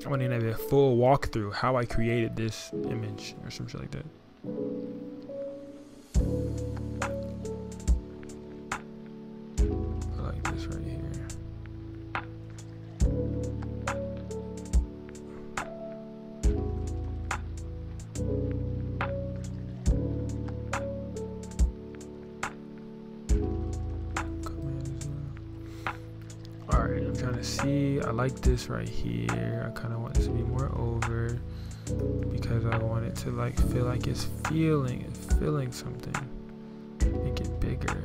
I'm gonna have a full walkthrough how I created this image or some shit like that. I like this right here. Alright, I'm trying to see. I like this right here. I kind of want this to be more over because I want it to like feel like it's feeling something. Make it bigger.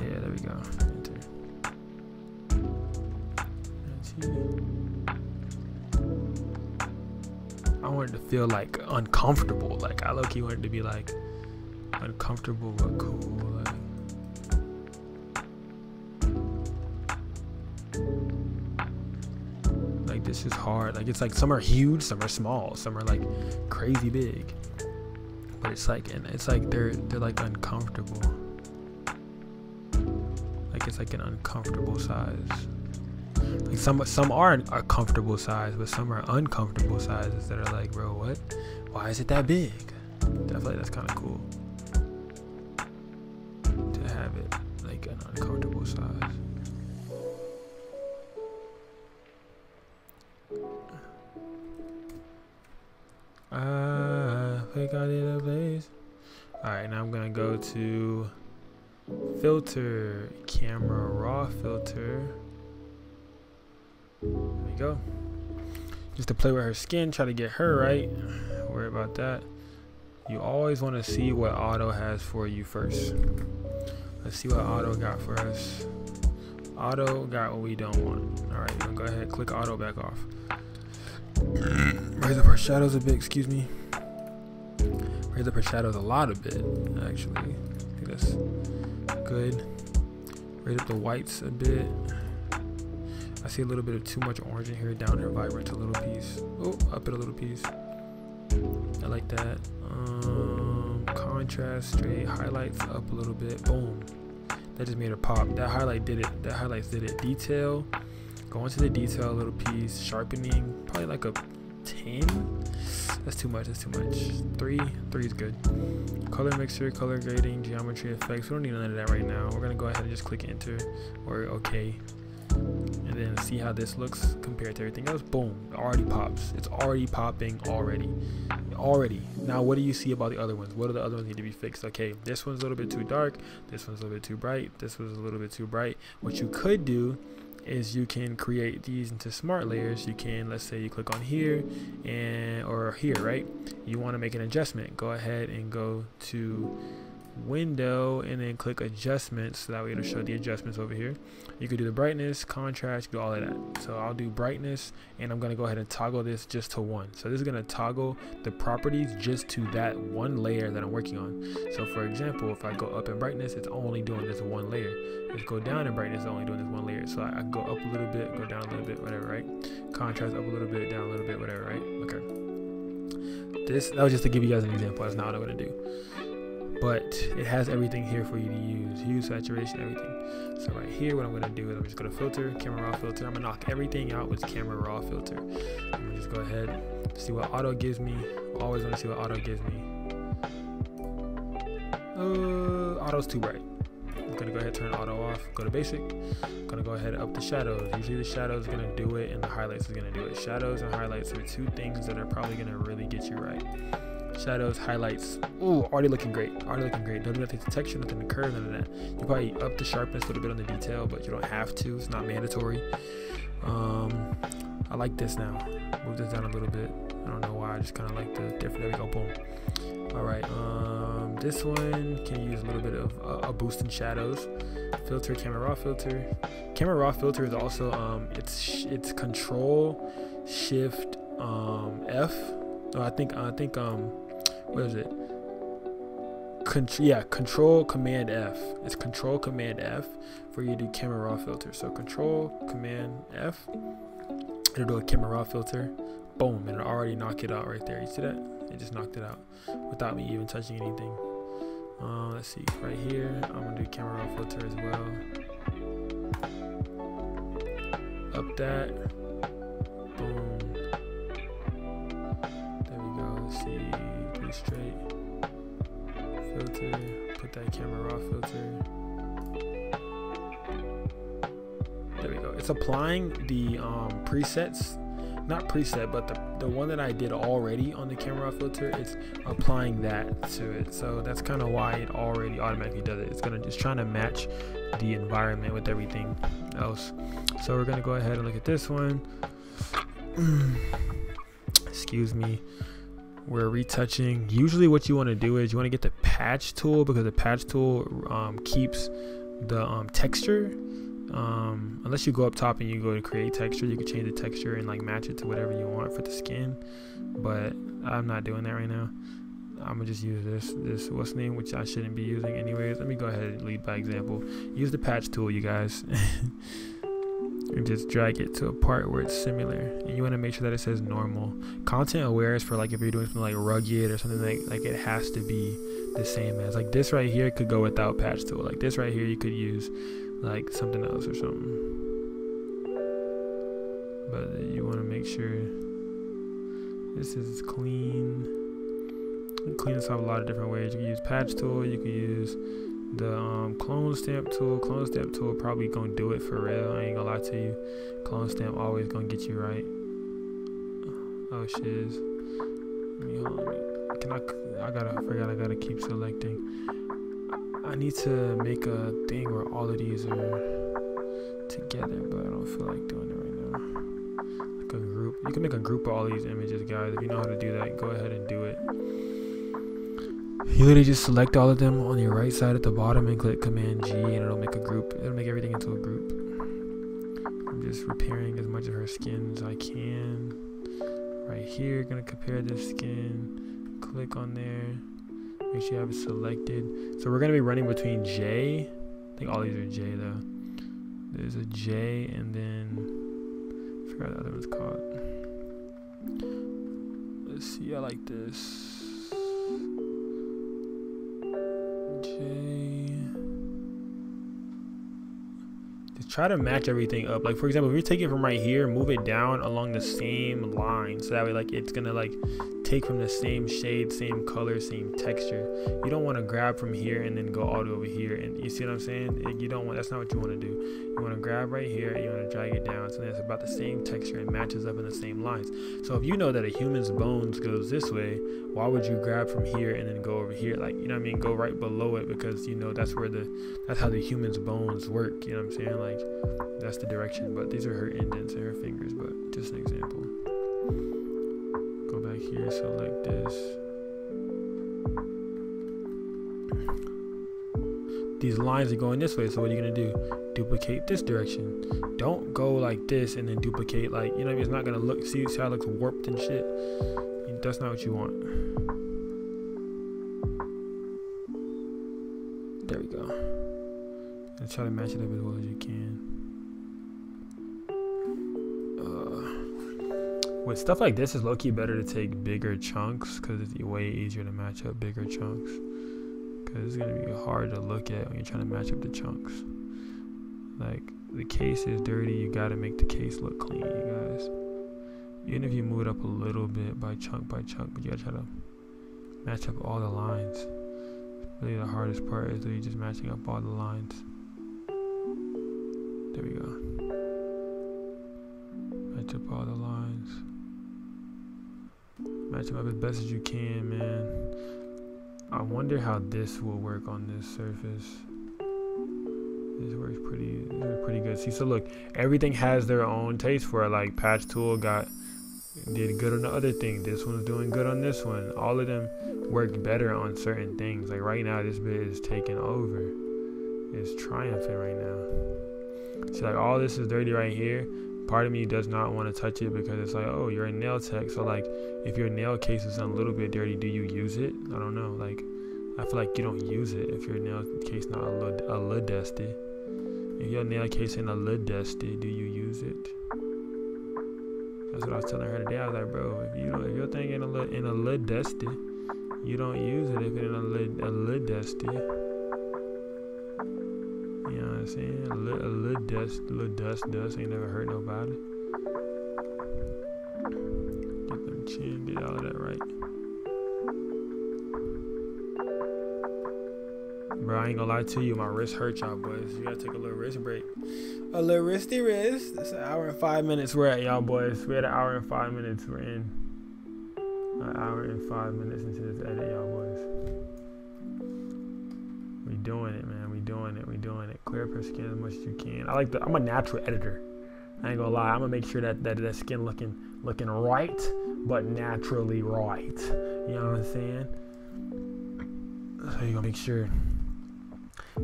Yeah, there we go. Enter. I want it to feel like uncomfortable. Like I low-key want it to be like uncomfortable but cool. Like this is hard. Like it's like some are huge, some are small, some are like crazy big. But it's like, and it's like they're like uncomfortable. Like it's like an uncomfortable size. Like some are a comfortable size, but some are uncomfortable sizes that are like, bro, what? Why is it that big? I feel like that's kind of cool to have it like an uncomfortable size. I think I did a place. Alright, now I'm gonna go to filter, camera raw filter. There we go. Just to play with her skin, try to get her right. Don't worry about that. You always want to see what auto has for you first. Let's see what auto got for us. Auto got what we don't want. Alright, we're gonna go ahead and click auto back off. Raise up our shadows a bit, excuse me. Raise up our shadows a lot a bit, actually. I think that's good. Raise up the whites a bit. I see a little bit of too much orange in here. Down her vibrance a little piece. Oh, up it a little piece. I like that. Contrast, straight, highlights up a little bit. Boom. That just made her pop. That highlight did it. That highlights did it. Detail. Go into the detail a little piece. Sharpening. Probably like a 10. That's too much. That's too much. 3 is good. Color mixer, color grading, geometry effects. We don't need none of that right now. We're gonna go ahead and just click enter or OK, and then see how this looks compared to everything else. Boom, it already pops. It's already popping already. Now what do you see about the other ones? What do the other ones need to be fixed? Okay, this one's a little bit too dark, this one's a little bit too bright, this one's a little bit too bright. What you could do is you can create these into smart layers. You can, let's say you click on here and or here, right? You want to make an adjustment, go ahead and go to window and then click adjustments, so that way it'll show the adjustments over here. You could do the brightness, contrast, do all of that. So I'll do brightness, and I'm going to go ahead and toggle this just to 1. So this is going to toggle the properties just to that one layer that I'm working on. So for example, if I go up in brightness, it's only doing this one layer. Let's go down in brightness, it's only doing this one layer. So I go up a little bit, go down a little bit, whatever, right? Contrast up a little bit, down a little bit, whatever, right? Okay. That was just to give you guys an example. That's not what I'm going to do. but it has everything here for you to use. Hue, saturation, everything. So right here, what I'm gonna do is I'm just gonna filter, camera raw filter. I'm gonna knock everything out with camera raw filter. I'm gonna just go ahead, see what auto gives me. Always wanna see what auto gives me. Auto's too bright. I'm gonna go ahead and turn auto off, go to basic. I'm gonna go ahead and up the shadows. Usually the shadows is gonna do it and the highlights is gonna do it. Shadows and highlights are two things that are probably gonna really get you right. Shadows, highlights, ooh, already looking great, already looking great. Don't do nothing to texture, nothing to curve, none of that. You probably up the sharpness a little bit on the detail, but you don't have to, it's not mandatory. I like this now. Move this down a little bit. I don't know why, I just kind of like the different, there we go, boom. All right, this one can use a little bit of a boost in shadows. Filter, camera raw filter. Camera raw filter is also, it's Control, Shift, F. No, I think, what is it? Control Command F. It's Control Command F for you to do camera raw filter. So Control Command F. It'll do a camera raw filter. Boom, and it'll already knock it out right there. You see that? It just knocked it out without me even touching anything. Let's see, right here, I'm gonna do camera raw filter as well. Up that. Boom. There we go. Let's see, pretty straight. Filter. Put that camera raw filter. There we go. It's applying the presets. Not preset, but the one that I did already on the camera raw filter, it's applying that to it. So that's kind of why it already automatically does it. It's trying to match the environment with everything else. So we're gonna go ahead and look at this one. Excuse me. We're retouching. Usually what you want to do is you want to get the patch tool, because the patch tool keeps the texture. Unless you go up top and you go to create texture, you can change the texture and like match it to whatever you want for the skin, but I'm not doing that right now. I'm gonna just use this what's the name, which I shouldn't be using anyways. Let me go ahead and lead by example. Use the patch tool, you guys. And just drag it to a part where it's similar, and you want to make sure that it says normal. Content aware is for like if you're doing something like rugged or something like it has to be the same as, like this right here could go without patch tool. Like this right here you could use like something else or something, but you want to make sure this is clean. You can clean this up a lot of different ways. You can use patch tool, you can use the clone stamp tool. Clone stamp tool probably gonna do it for real, I ain't gonna lie to you. Clone stamp always gonna get you right. Oh shiz. Let me hold on. I forgot I gotta keep selecting. I need to make a thing where all of these are together, but I don't feel like doing it right now. Like a group. You can make a group of all these images, guys. If you know how to do that, go ahead and do it. You literally just select all of them on your right side at the bottom and click Command G, and it'll make a group. It'll make everything into a group. I'm just repairing as much of her skin as I can. Right here, gonna compare this skin. Click on there. Make sure you have it selected. So we're gonna be running between J. I think all these are J though. There's a J, and then I forgot what the other one's called. Let's see. I like this. Just try to match everything up. Like for example, if you take it from right here, move it down along the same line, so that way like it's gonna like take from the same shade, same color, same texture. You don't want to grab from here and then go all the way over here, and you see what I'm saying? You don't want, that's not what you want to do. You want to grab right here and you want to drag it down so that it's about the same texture and matches up in the same lines. So if you know that a human's bones goes this way, why would you grab from here and then go over here? Like, you know what I mean? Go right below it, because you know that's how the human's bones work. You know what I'm saying? Like that's the direction. But these are her indents and her fingers. But just an example. Go back here, select this. These lines are going this way, so what are you gonna do? Duplicate this direction. Don't go like this and then duplicate, like, you know what I mean? It's not gonna look, see how it looks warped and shit? That's not what you want. There we go. And try to match it up as well as you can. With stuff like this, it's low-key better to take bigger chunks, because it's way easier to match up bigger chunks. because it's gonna be hard to look at when you're trying to match up the chunks. Like, the case is dirty, you gotta make the case look clean, you guys. Even if you move it up a little bit by chunk, but you gotta try to match up all the lines. Really the hardest part is really just matching up all the lines. There we go. Match up all the lines. Match them up as best as you can, man. I wonder how this will work on this surface. This works pretty good. See, so look, everything has their own taste for it. Like, Patch Tool did good on the other thing. This one's doing good on this one. All of them work better on certain things. Like, right now, this bit is taking over. It's triumphant right now. See, like, all this is dirty right here. Part of me does not want to touch it because it's like, oh, you're a nail tech. So, like, if your nail case is a little bit dirty, do you use it? I don't know. Like, I feel like you don't use it if your nail case not a little dusty. If your nail case ain't a little dusty, do you use it? That's what I was telling her today. I was like, bro, if your thing ain't a little dusty, you don't use it if it ain't a little dusty. You know what I'm saying? A little dust, ain't never hurt nobody. Get them chin, get all of that right. Bro, I ain't gonna lie to you, my wrist hurt, y'all boys. You gotta take a little wrist break. A little wristy wrist. It's an hour and 5 minutes we're at, y'all boys. We're at an hour and 5 minutes. We're in an hour and 5 minutes into this edit, y'all boys. We doing it, man. We doing it. Clear up her skin as much as you can. I'm a natural editor. I ain't gonna lie. I'm gonna make sure that skin looking right, but naturally right. You know what I'm saying? So you gonna make sure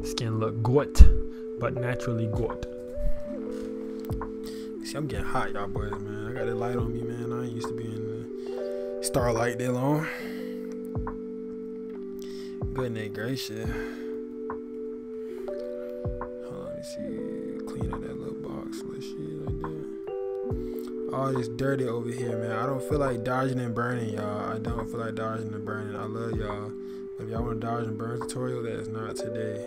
skin look good, but naturally good. See, I'm getting hot, y'all boys, man. I got that light on me, man. I ain't used to be in the starlight that long. Goodness gracious. Hold on, let me see. Clean up that little box. Little shit like that. All this dirty over here, man. I don't feel like dodging and burning, y'all. I don't feel like dodging and burning. I love y'all. If y'all want a dodge and burn tutorial, that is not today.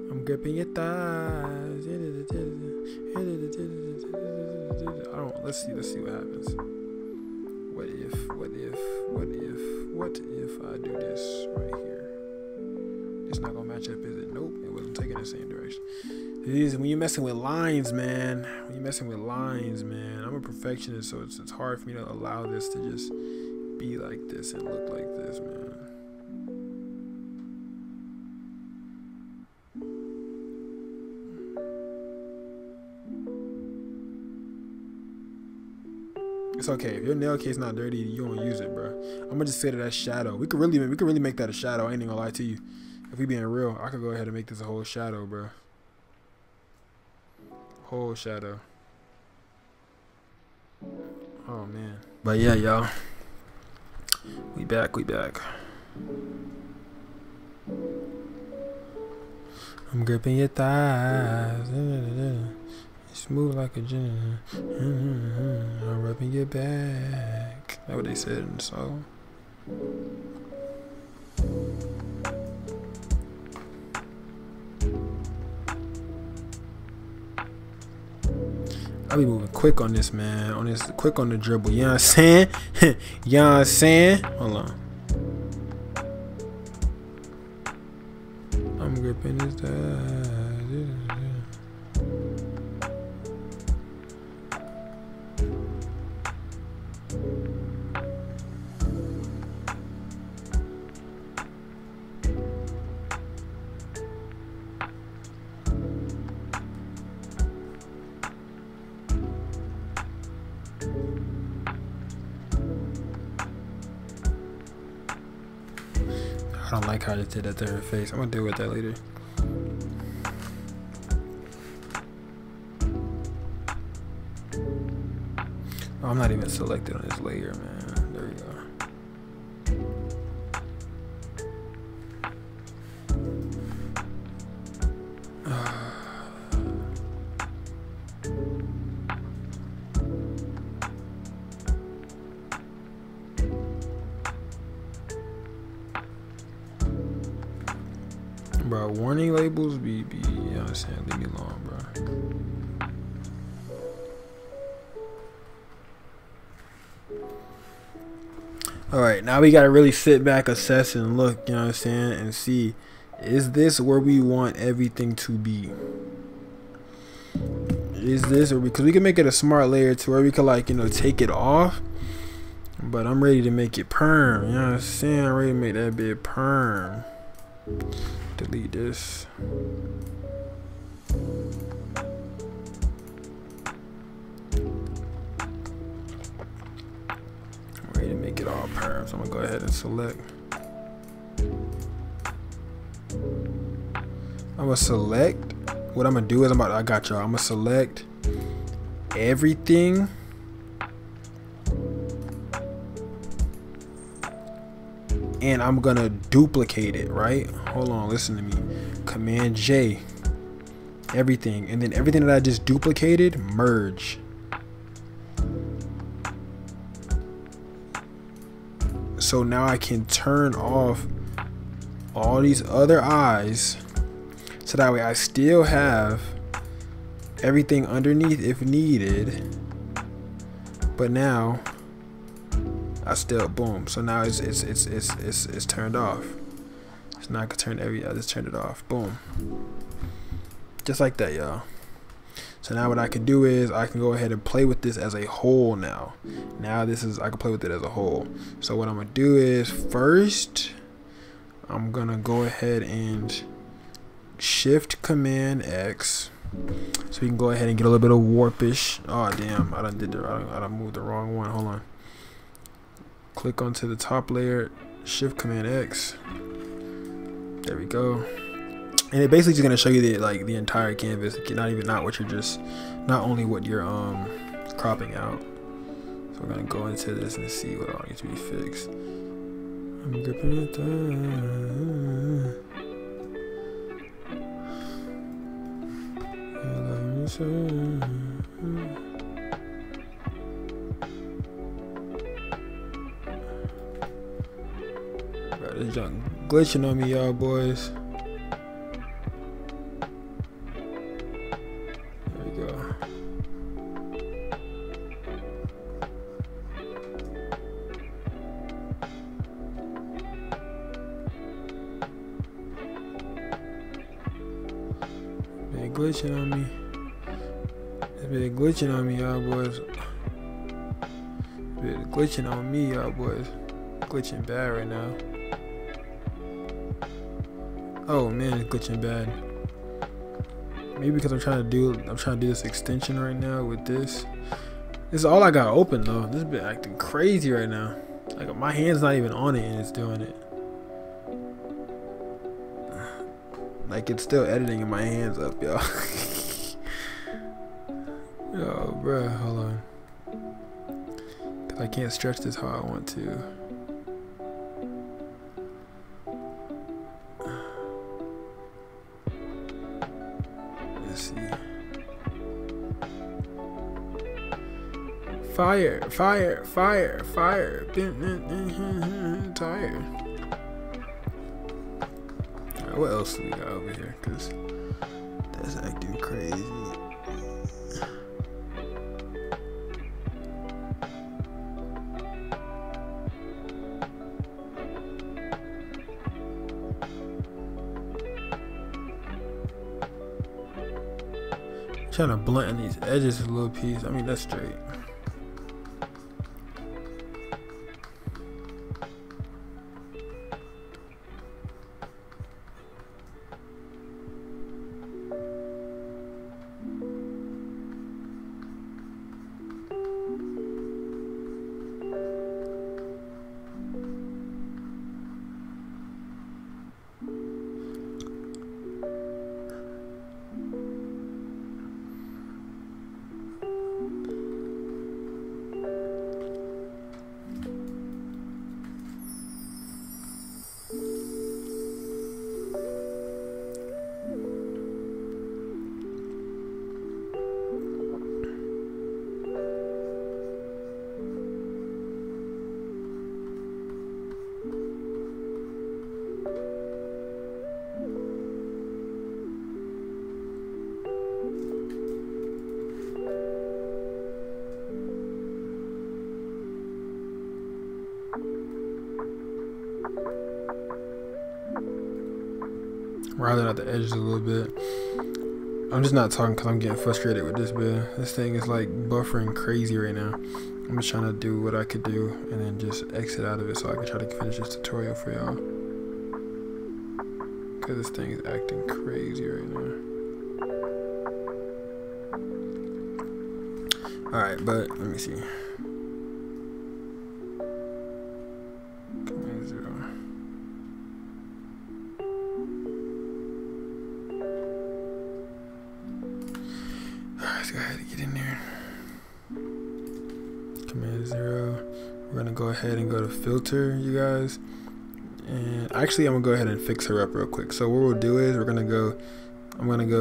I'm gripping your thighs. Let's see what happens. What if I do this right here? It's not gonna match up, is it? Nope, it wasn't taking the same direction. When you're messing with lines, man. I'm a perfectionist, so it's hard for me to allow this to just be like this and look like this, man. It's okay. If your nail case not dirty, you don't use it, bro. I'm gonna just say that shadow. We could really make that a shadow. I ain't even gonna lie to you. If we being real, I could go ahead and make this a whole shadow, bro. Whole shadow. Oh man. But yeah, y'all. We back. I'm gripping your thighs. Smooth like a gin. I'm rubbing your back. That's what they said in the song. I be moving quick on this, man. Quick on the dribble. You know what I'm saying? You know what I'm saying? Hold on. I'm gripping his thighs. I don't like how I just did that to her face. I'm gonna deal with that later. Oh, I'm not even selected on this layer, man. There we go. Bro, warning labels be, you know what I'm saying? Leave me alone, bro. Alright, now we gotta really sit back, assess, and look, you know what I'm saying? And see, is this where we want everything to be? Is this, or because we can make it a smart layer to where we could, like, you know, take it off. But I'm ready to make it perm, you know what I'm saying? I'm ready to make that bit perm. Delete this. I'm ready to make it all perm, so I'm gonna go ahead and select. I'm gonna select. What I'm gonna do is I got y'all. I'm gonna select everything. And I'm gonna duplicate it, right? Hold on, listen to me. Command J, everything, and then everything that I just duplicated, merge. So now I can turn off all these other eyes, so that way I still have everything underneath if needed. But now I still, boom. So now it's turned off. So now I can turn I just turned it off. Boom. Just like that, y'all. So now what I can do is I can go ahead and play with this as a whole now. Now this is, I can play with it as a whole. So what I'm gonna do is first, I'm gonna go ahead and Shift Command X. So we can go ahead and get a little bit of warpish. Oh damn, I done moved the wrong one. Hold on. Click onto the top layer, Shift Command X. There we go. And it basically just gonna show you the entire canvas, not what you're not only what you're cropping out. So we're gonna go into this and see what all needs to be fixed. I'm gripping it down. Bro, this junk glitching on me, y'all boys. There we go. Been glitching on me. It's been glitching on me, y'all boys. It's been glitching on me, y'all boys. Glitching bad right now. Oh man, it's glitching bad. Maybe because I'm trying to do this extension right now with this. This is all I got open though. This has been acting crazy right now. Like my hand's not even on it and it's doing it. Like it's still editing and my hand's up, y'all. Yo, bruh, hold on. Cause I can't stretch this how I want to. Let's see. Fire, fire, fire, fire. Tired. Alright, what else do we got over here? Cause that's acting crazy. Trying to blunt these edges a little piece. I mean, that's straight. rounding out the edges a little bit. I'm just not talking because I'm getting frustrated with this bit. This thing is like buffering crazy right now. I'm just trying to do what I could do and then just exit out of it so I can try to finish this tutorial for y'all. Because this thing is acting crazy right now. Alright, but let me see. Command 0. Alright, let's go ahead and get in there. Command 0. We're gonna go ahead and go to filter, you guys. And actually, I'm gonna go ahead and fix her up real quick. So what we'll do is I'm gonna go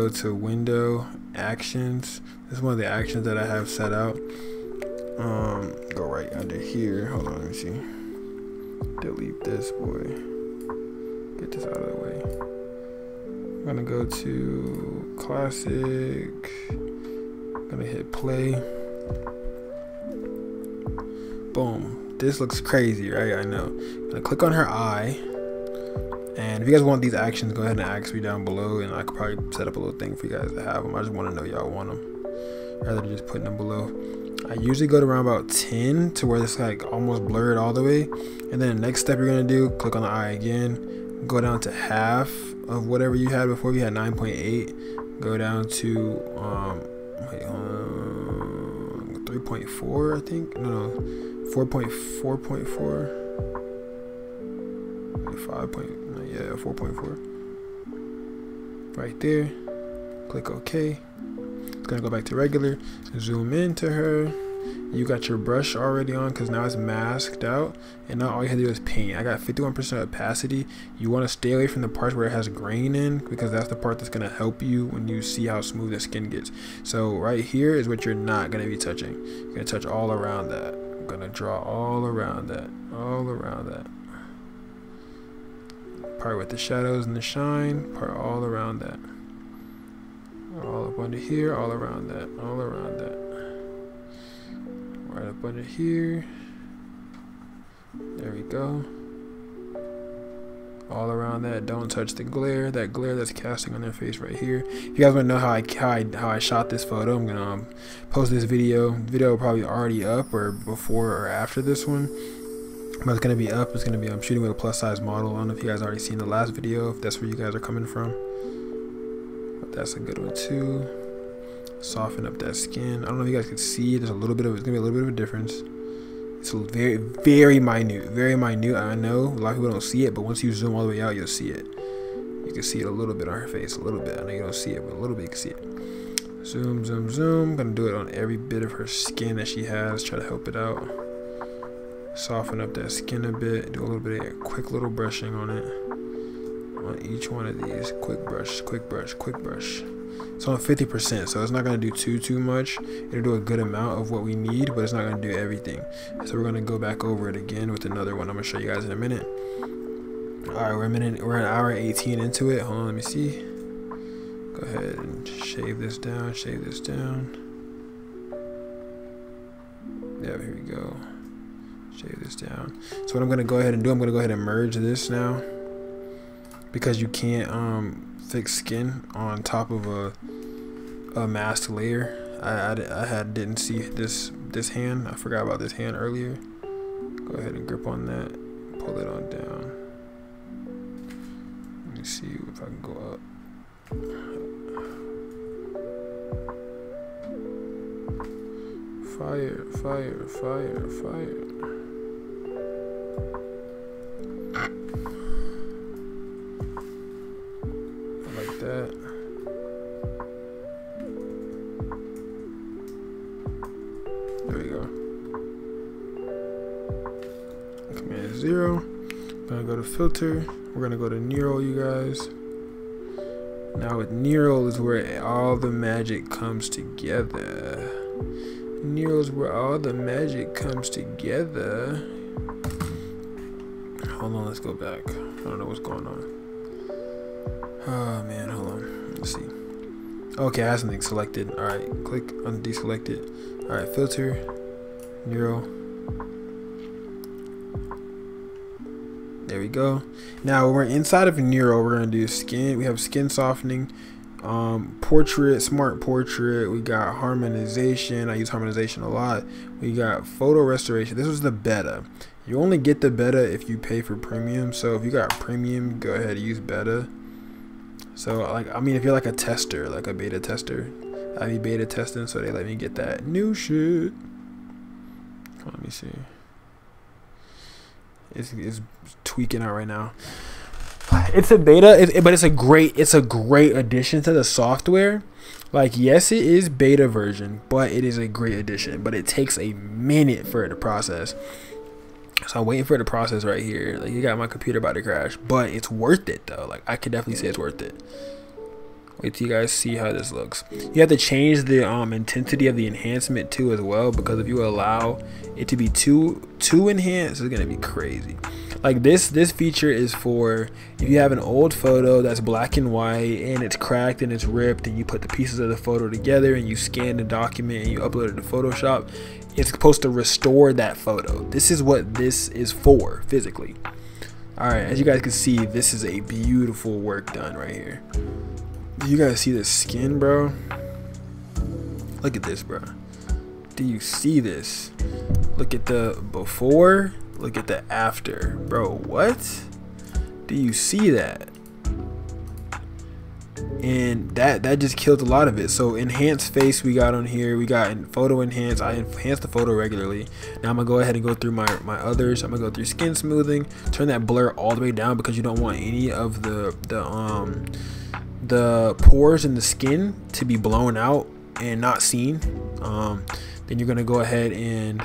to window actions. This is one of the actions that I have set out. Go right under here. Hold on, let me see. Delete this boy. Get this out of the way. I'm gonna go to classic. I'm gonna hit play. Boom. This looks crazy, right? I know. I'm gonna click on her eye. And if you guys want these actions, go ahead and ask me down below, and I could probably set up a little thing for you guys to have them. I just want to know y'all want them, rather than just putting them below. I usually go to around about 10 to where it's like almost blurred all the way. And then the next step you're gonna do, click on the eye again, go down to half of whatever you had before. You had 9.8. Go down to 3.4, I think. No, 4.4. 4.4 right there. Click OK. It's gonna go back to regular. Zoom into her. You got your brush already on because now it's masked out, and now all you have to do is paint. I got 51% opacity. You want to stay away from the parts where it has grain in, because that's the part that's gonna help you when you see how smooth the skin gets. So right here is what you're not gonna be touching. You're gonna touch all around that. I'm gonna draw all around that, part with the shadows and the shine, part all around that, all up under here, all around that, right up under here. There we go. All around that. Don't touch the glare. That glare that's casting on their face right here. If you guys want to know how I shot this photo, I'm gonna post this video. The video probably already up, or before or after this one. But it's gonna be up. It's gonna be I'm shooting with a plus size model. I don't know if you guys already seen the last video, if that's where you guys are coming from. But that's a good one too. Soften up that skin. I don't know if you guys can see. There's a little bit of it's gonna be a little bit of a difference. It's very, very minute. Very minute. I know a lot of people don't see it, but once you zoom all the way out, you'll see it. You can see it a little bit on her face, a little bit. I know you don't see it, but a little bit you can see it. Zoom, zoom, zoom. I'm gonna do it on every bit of her skin that she has. Try to help it out. Soften up that skin a bit. Do a little bit of quick little brushing on it. On each one of these. Quick brush, quick brush, quick brush. It's on 50%, so it's not going to do too much. It'll do a good amount of what we need, but it's not going to do everything. So we're going to go back over it again with another one. I'm going to show you guys in a minute. Alright, we're an hour 18 into it. Hold on, let me see. Go ahead and shave this down, Yeah, here we go. Shave this down. So what I'm going to go ahead and do, I'm going to go ahead and merge this now. Because you can't fix skin on top of a masked layer. I didn't see this hand. I forgot about this hand earlier. Go ahead and grip on that. Pull it on down. Let me see if I can go up. Fire, fire, fire, fire. That. There we go. Command 0. I'm gonna go to filter. We're gonna go to Neewer, you guys. Now with Neewer is where all the magic comes together. Neewer is where all the magic comes together. Hold on, let's go back. I don't know what's going on. Oh man, hold on. Let's see. Okay, I have something selected. Alright, click on deselect it. Alright, filter, Neewer. There we go. Now when we're inside of Neewer, we're gonna do skin. We have skin softening, portrait, smart portrait. We got harmonization. I use harmonization a lot. We got photo restoration. This was the beta. You only get the beta if you pay for premium. So if you got premium, go ahead and use beta. So like, I mean, if you're like a tester, like a beta tester, I be beta testing, so they let me get that new shit. Let me see. It's tweaking out right now. It's a beta, but it's a great addition to the software. Like, yes, it is beta version, but it is a great addition. But it takes a minute for it to process. So I'm waiting for it to process right here. Like, you got my computer about to crash, but it's worth it though. Like, I could definitely say it's worth it. Wait till you guys see how this looks. You have to change the intensity of the enhancement too as well, because if you allow it to be too enhanced, it's gonna be crazy. Like this feature is for if you have an old photo that's black and white and it's cracked and it's ripped, and you put the pieces of the photo together and you scan the document and you upload it to Photoshop. It's supposed to restore that photo. This is what this is for physically. All right, as you guys can see, this is a beautiful work done right here. You guys see the skin, bro? Look at this, bro. Do you see this? Look at the before, look at the after. Bro, what? Do you see that? And that just killed a lot of it. So enhanced face we got on here. We got photo enhance. I enhance the photo regularly. Now I'm gonna go ahead and go through my others. I'm gonna go through skin smoothing. Turn that blur all the way down, because you don't want any of the pores in the skin to be blown out and not seen. Then you're gonna go ahead and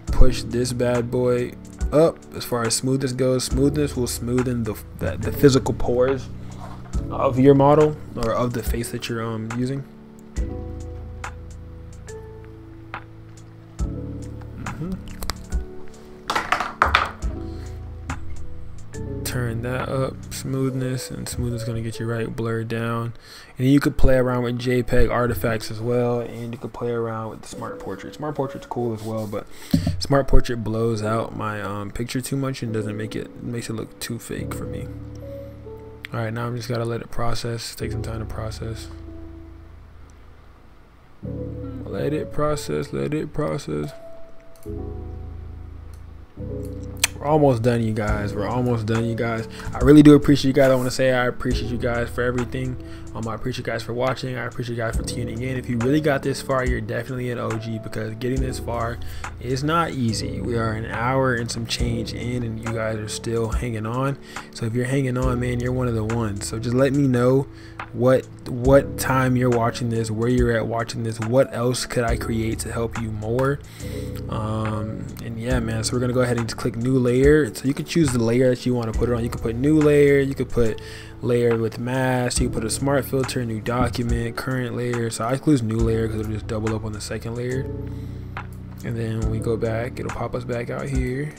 push this bad boy up. As far as smoothness goes, smoothness will smoothen the physical pores of your model or of the face that you're using. Turn that up, smoothness, and smoothness is going to get you right blurred down. And then you could play around with JPEG artifacts as well, and you could play around with the smart portrait. Smart portrait's cool as well, but smart portrait blows out my picture too much and doesn't makes it look too fake for me. All right, now I'm just gotta let it process. Take some time to process. Let it process. Let it process. We're almost done, you guys. We're almost done, you guys. I really do appreciate you guys. I want to say I appreciate you guys for everything. I appreciate you guys for watching. I appreciate you guys for tuning in. If you really got this far, you're definitely an OG, because getting this far is not easy. We are an hour and some change in, and you guys are still hanging on. So if you're hanging on, man, you're one of the ones. So just let me know what time you're watching this, where you're at watching this, what else could I create to help you more. And yeah, man, so we're gonna go ahead and just click new layer. So you can choose the layer that you want to put it on. You can put new layer, you could put layer with mask, you can put a smart filter, new document, current layer. So I choose new layer because it'll just double up on the second layer. And then when we go back, it'll pop us back out here.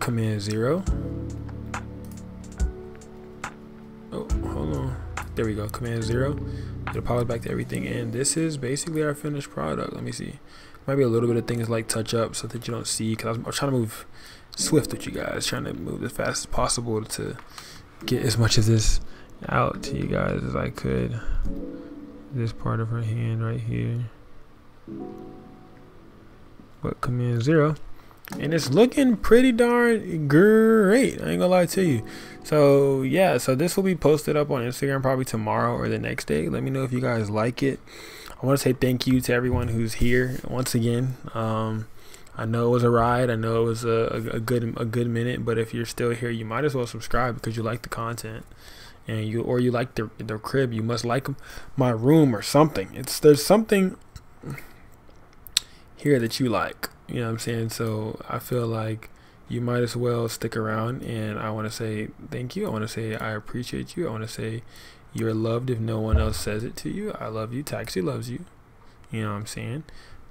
Command 0. Oh, hold on. There we go. Command 0. It'll pop us back to everything, and this is basically our finished product. Let me see. Might be a little bit of things like touch up so that you don't see, because I'm trying to move swift with you guys, trying to move as fast as possible to get as much of this out to you guys as I could. This part of her hand right here. But Command 0. And it's looking pretty darn great, I ain't gonna lie to you. So yeah, so this will be posted up on Instagram probably tomorrow or the next day. Let me know if you guys like it. I want to say thank you to everyone who's here once again. I know it was a ride, I know it was a good minute, but if you're still here, you might as well subscribe because you like the content, and you like the crib. You must like my room or something. There's something here that you like. You know what I'm saying? So I feel like you might as well stick around, and I want to say thank you. I want to say I appreciate you. I want to say you're loved if no one else says it to you. I love you. Taxi loves you. You know what I'm saying?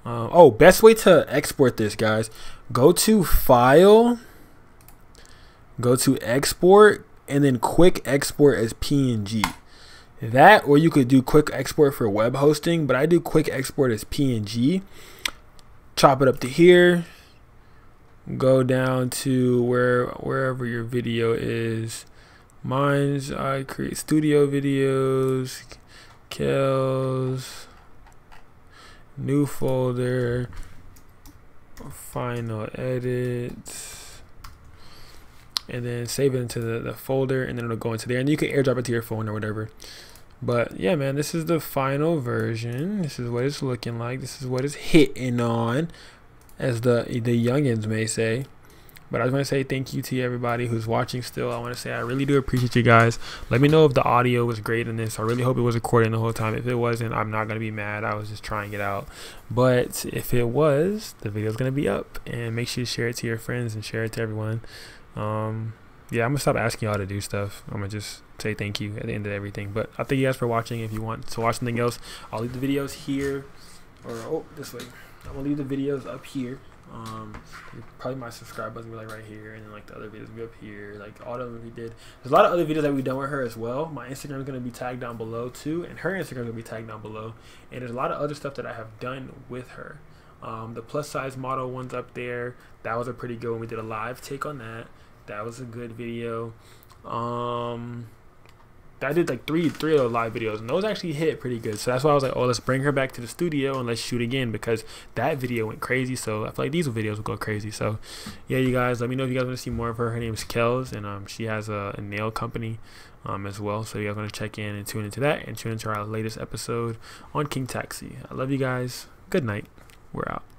Oh, best way to export this, guys. Go to File, go to Export, and then Quick Export as PNG. That, or you could do Quick Export for web hosting, but I do Quick Export as PNG. Chop it up to here, go down to wherever your video is. Mine's, I create studio videos, Kels, new folder, final edits, and then save it into the folder, and then it'll go into there, and you can airdrop it to your phone or whatever. But yeah, man, this is the final version. This is what it's looking like. This is what it's hitting on, as the youngins may say. But I just want to say thank you to everybody who's watching still. I want to say I really do appreciate you guys. Let me know if the audio was great in this. I really hope it was recording the whole time. If it wasn't, I'm not going to be mad. I was just trying it out. But if it was, the video is going to be up. And make sure you share it to your friends and share it to everyone. Yeah, I'm going to stop asking y'all to do stuff. I'm going to just say thank you at the end of everything. But I thank you guys for watching. If you want to watch something else, I'll leave the videos here. Or, oh, this way. I'm going to leave the videos up here. Probably my subscribe button will be like right here, and then like the other videos will be up here, like all of them we did. There's a lot of other videos that we've done with her as well. My Instagram is going to be tagged down below too, and her Instagram is going to be tagged down below. And there's a lot of other stuff that I have done with her. The plus size model one's up there. That was a pretty good one. We did a live take on that. That was a good video. I did like three of those live videos, and those actually hit pretty good. So that's why I was like, oh, let's bring her back to the studio and let's shoot again, because that video went crazy. So I feel like these videos will go crazy. So yeah, you guys, let me know if you guys want to see more of her. Her name is Kels, and she has a nail company as well. So you guys want to check in and tune into that, and tune into our latest episode on King Taxi. I love you guys. Good night. We're out.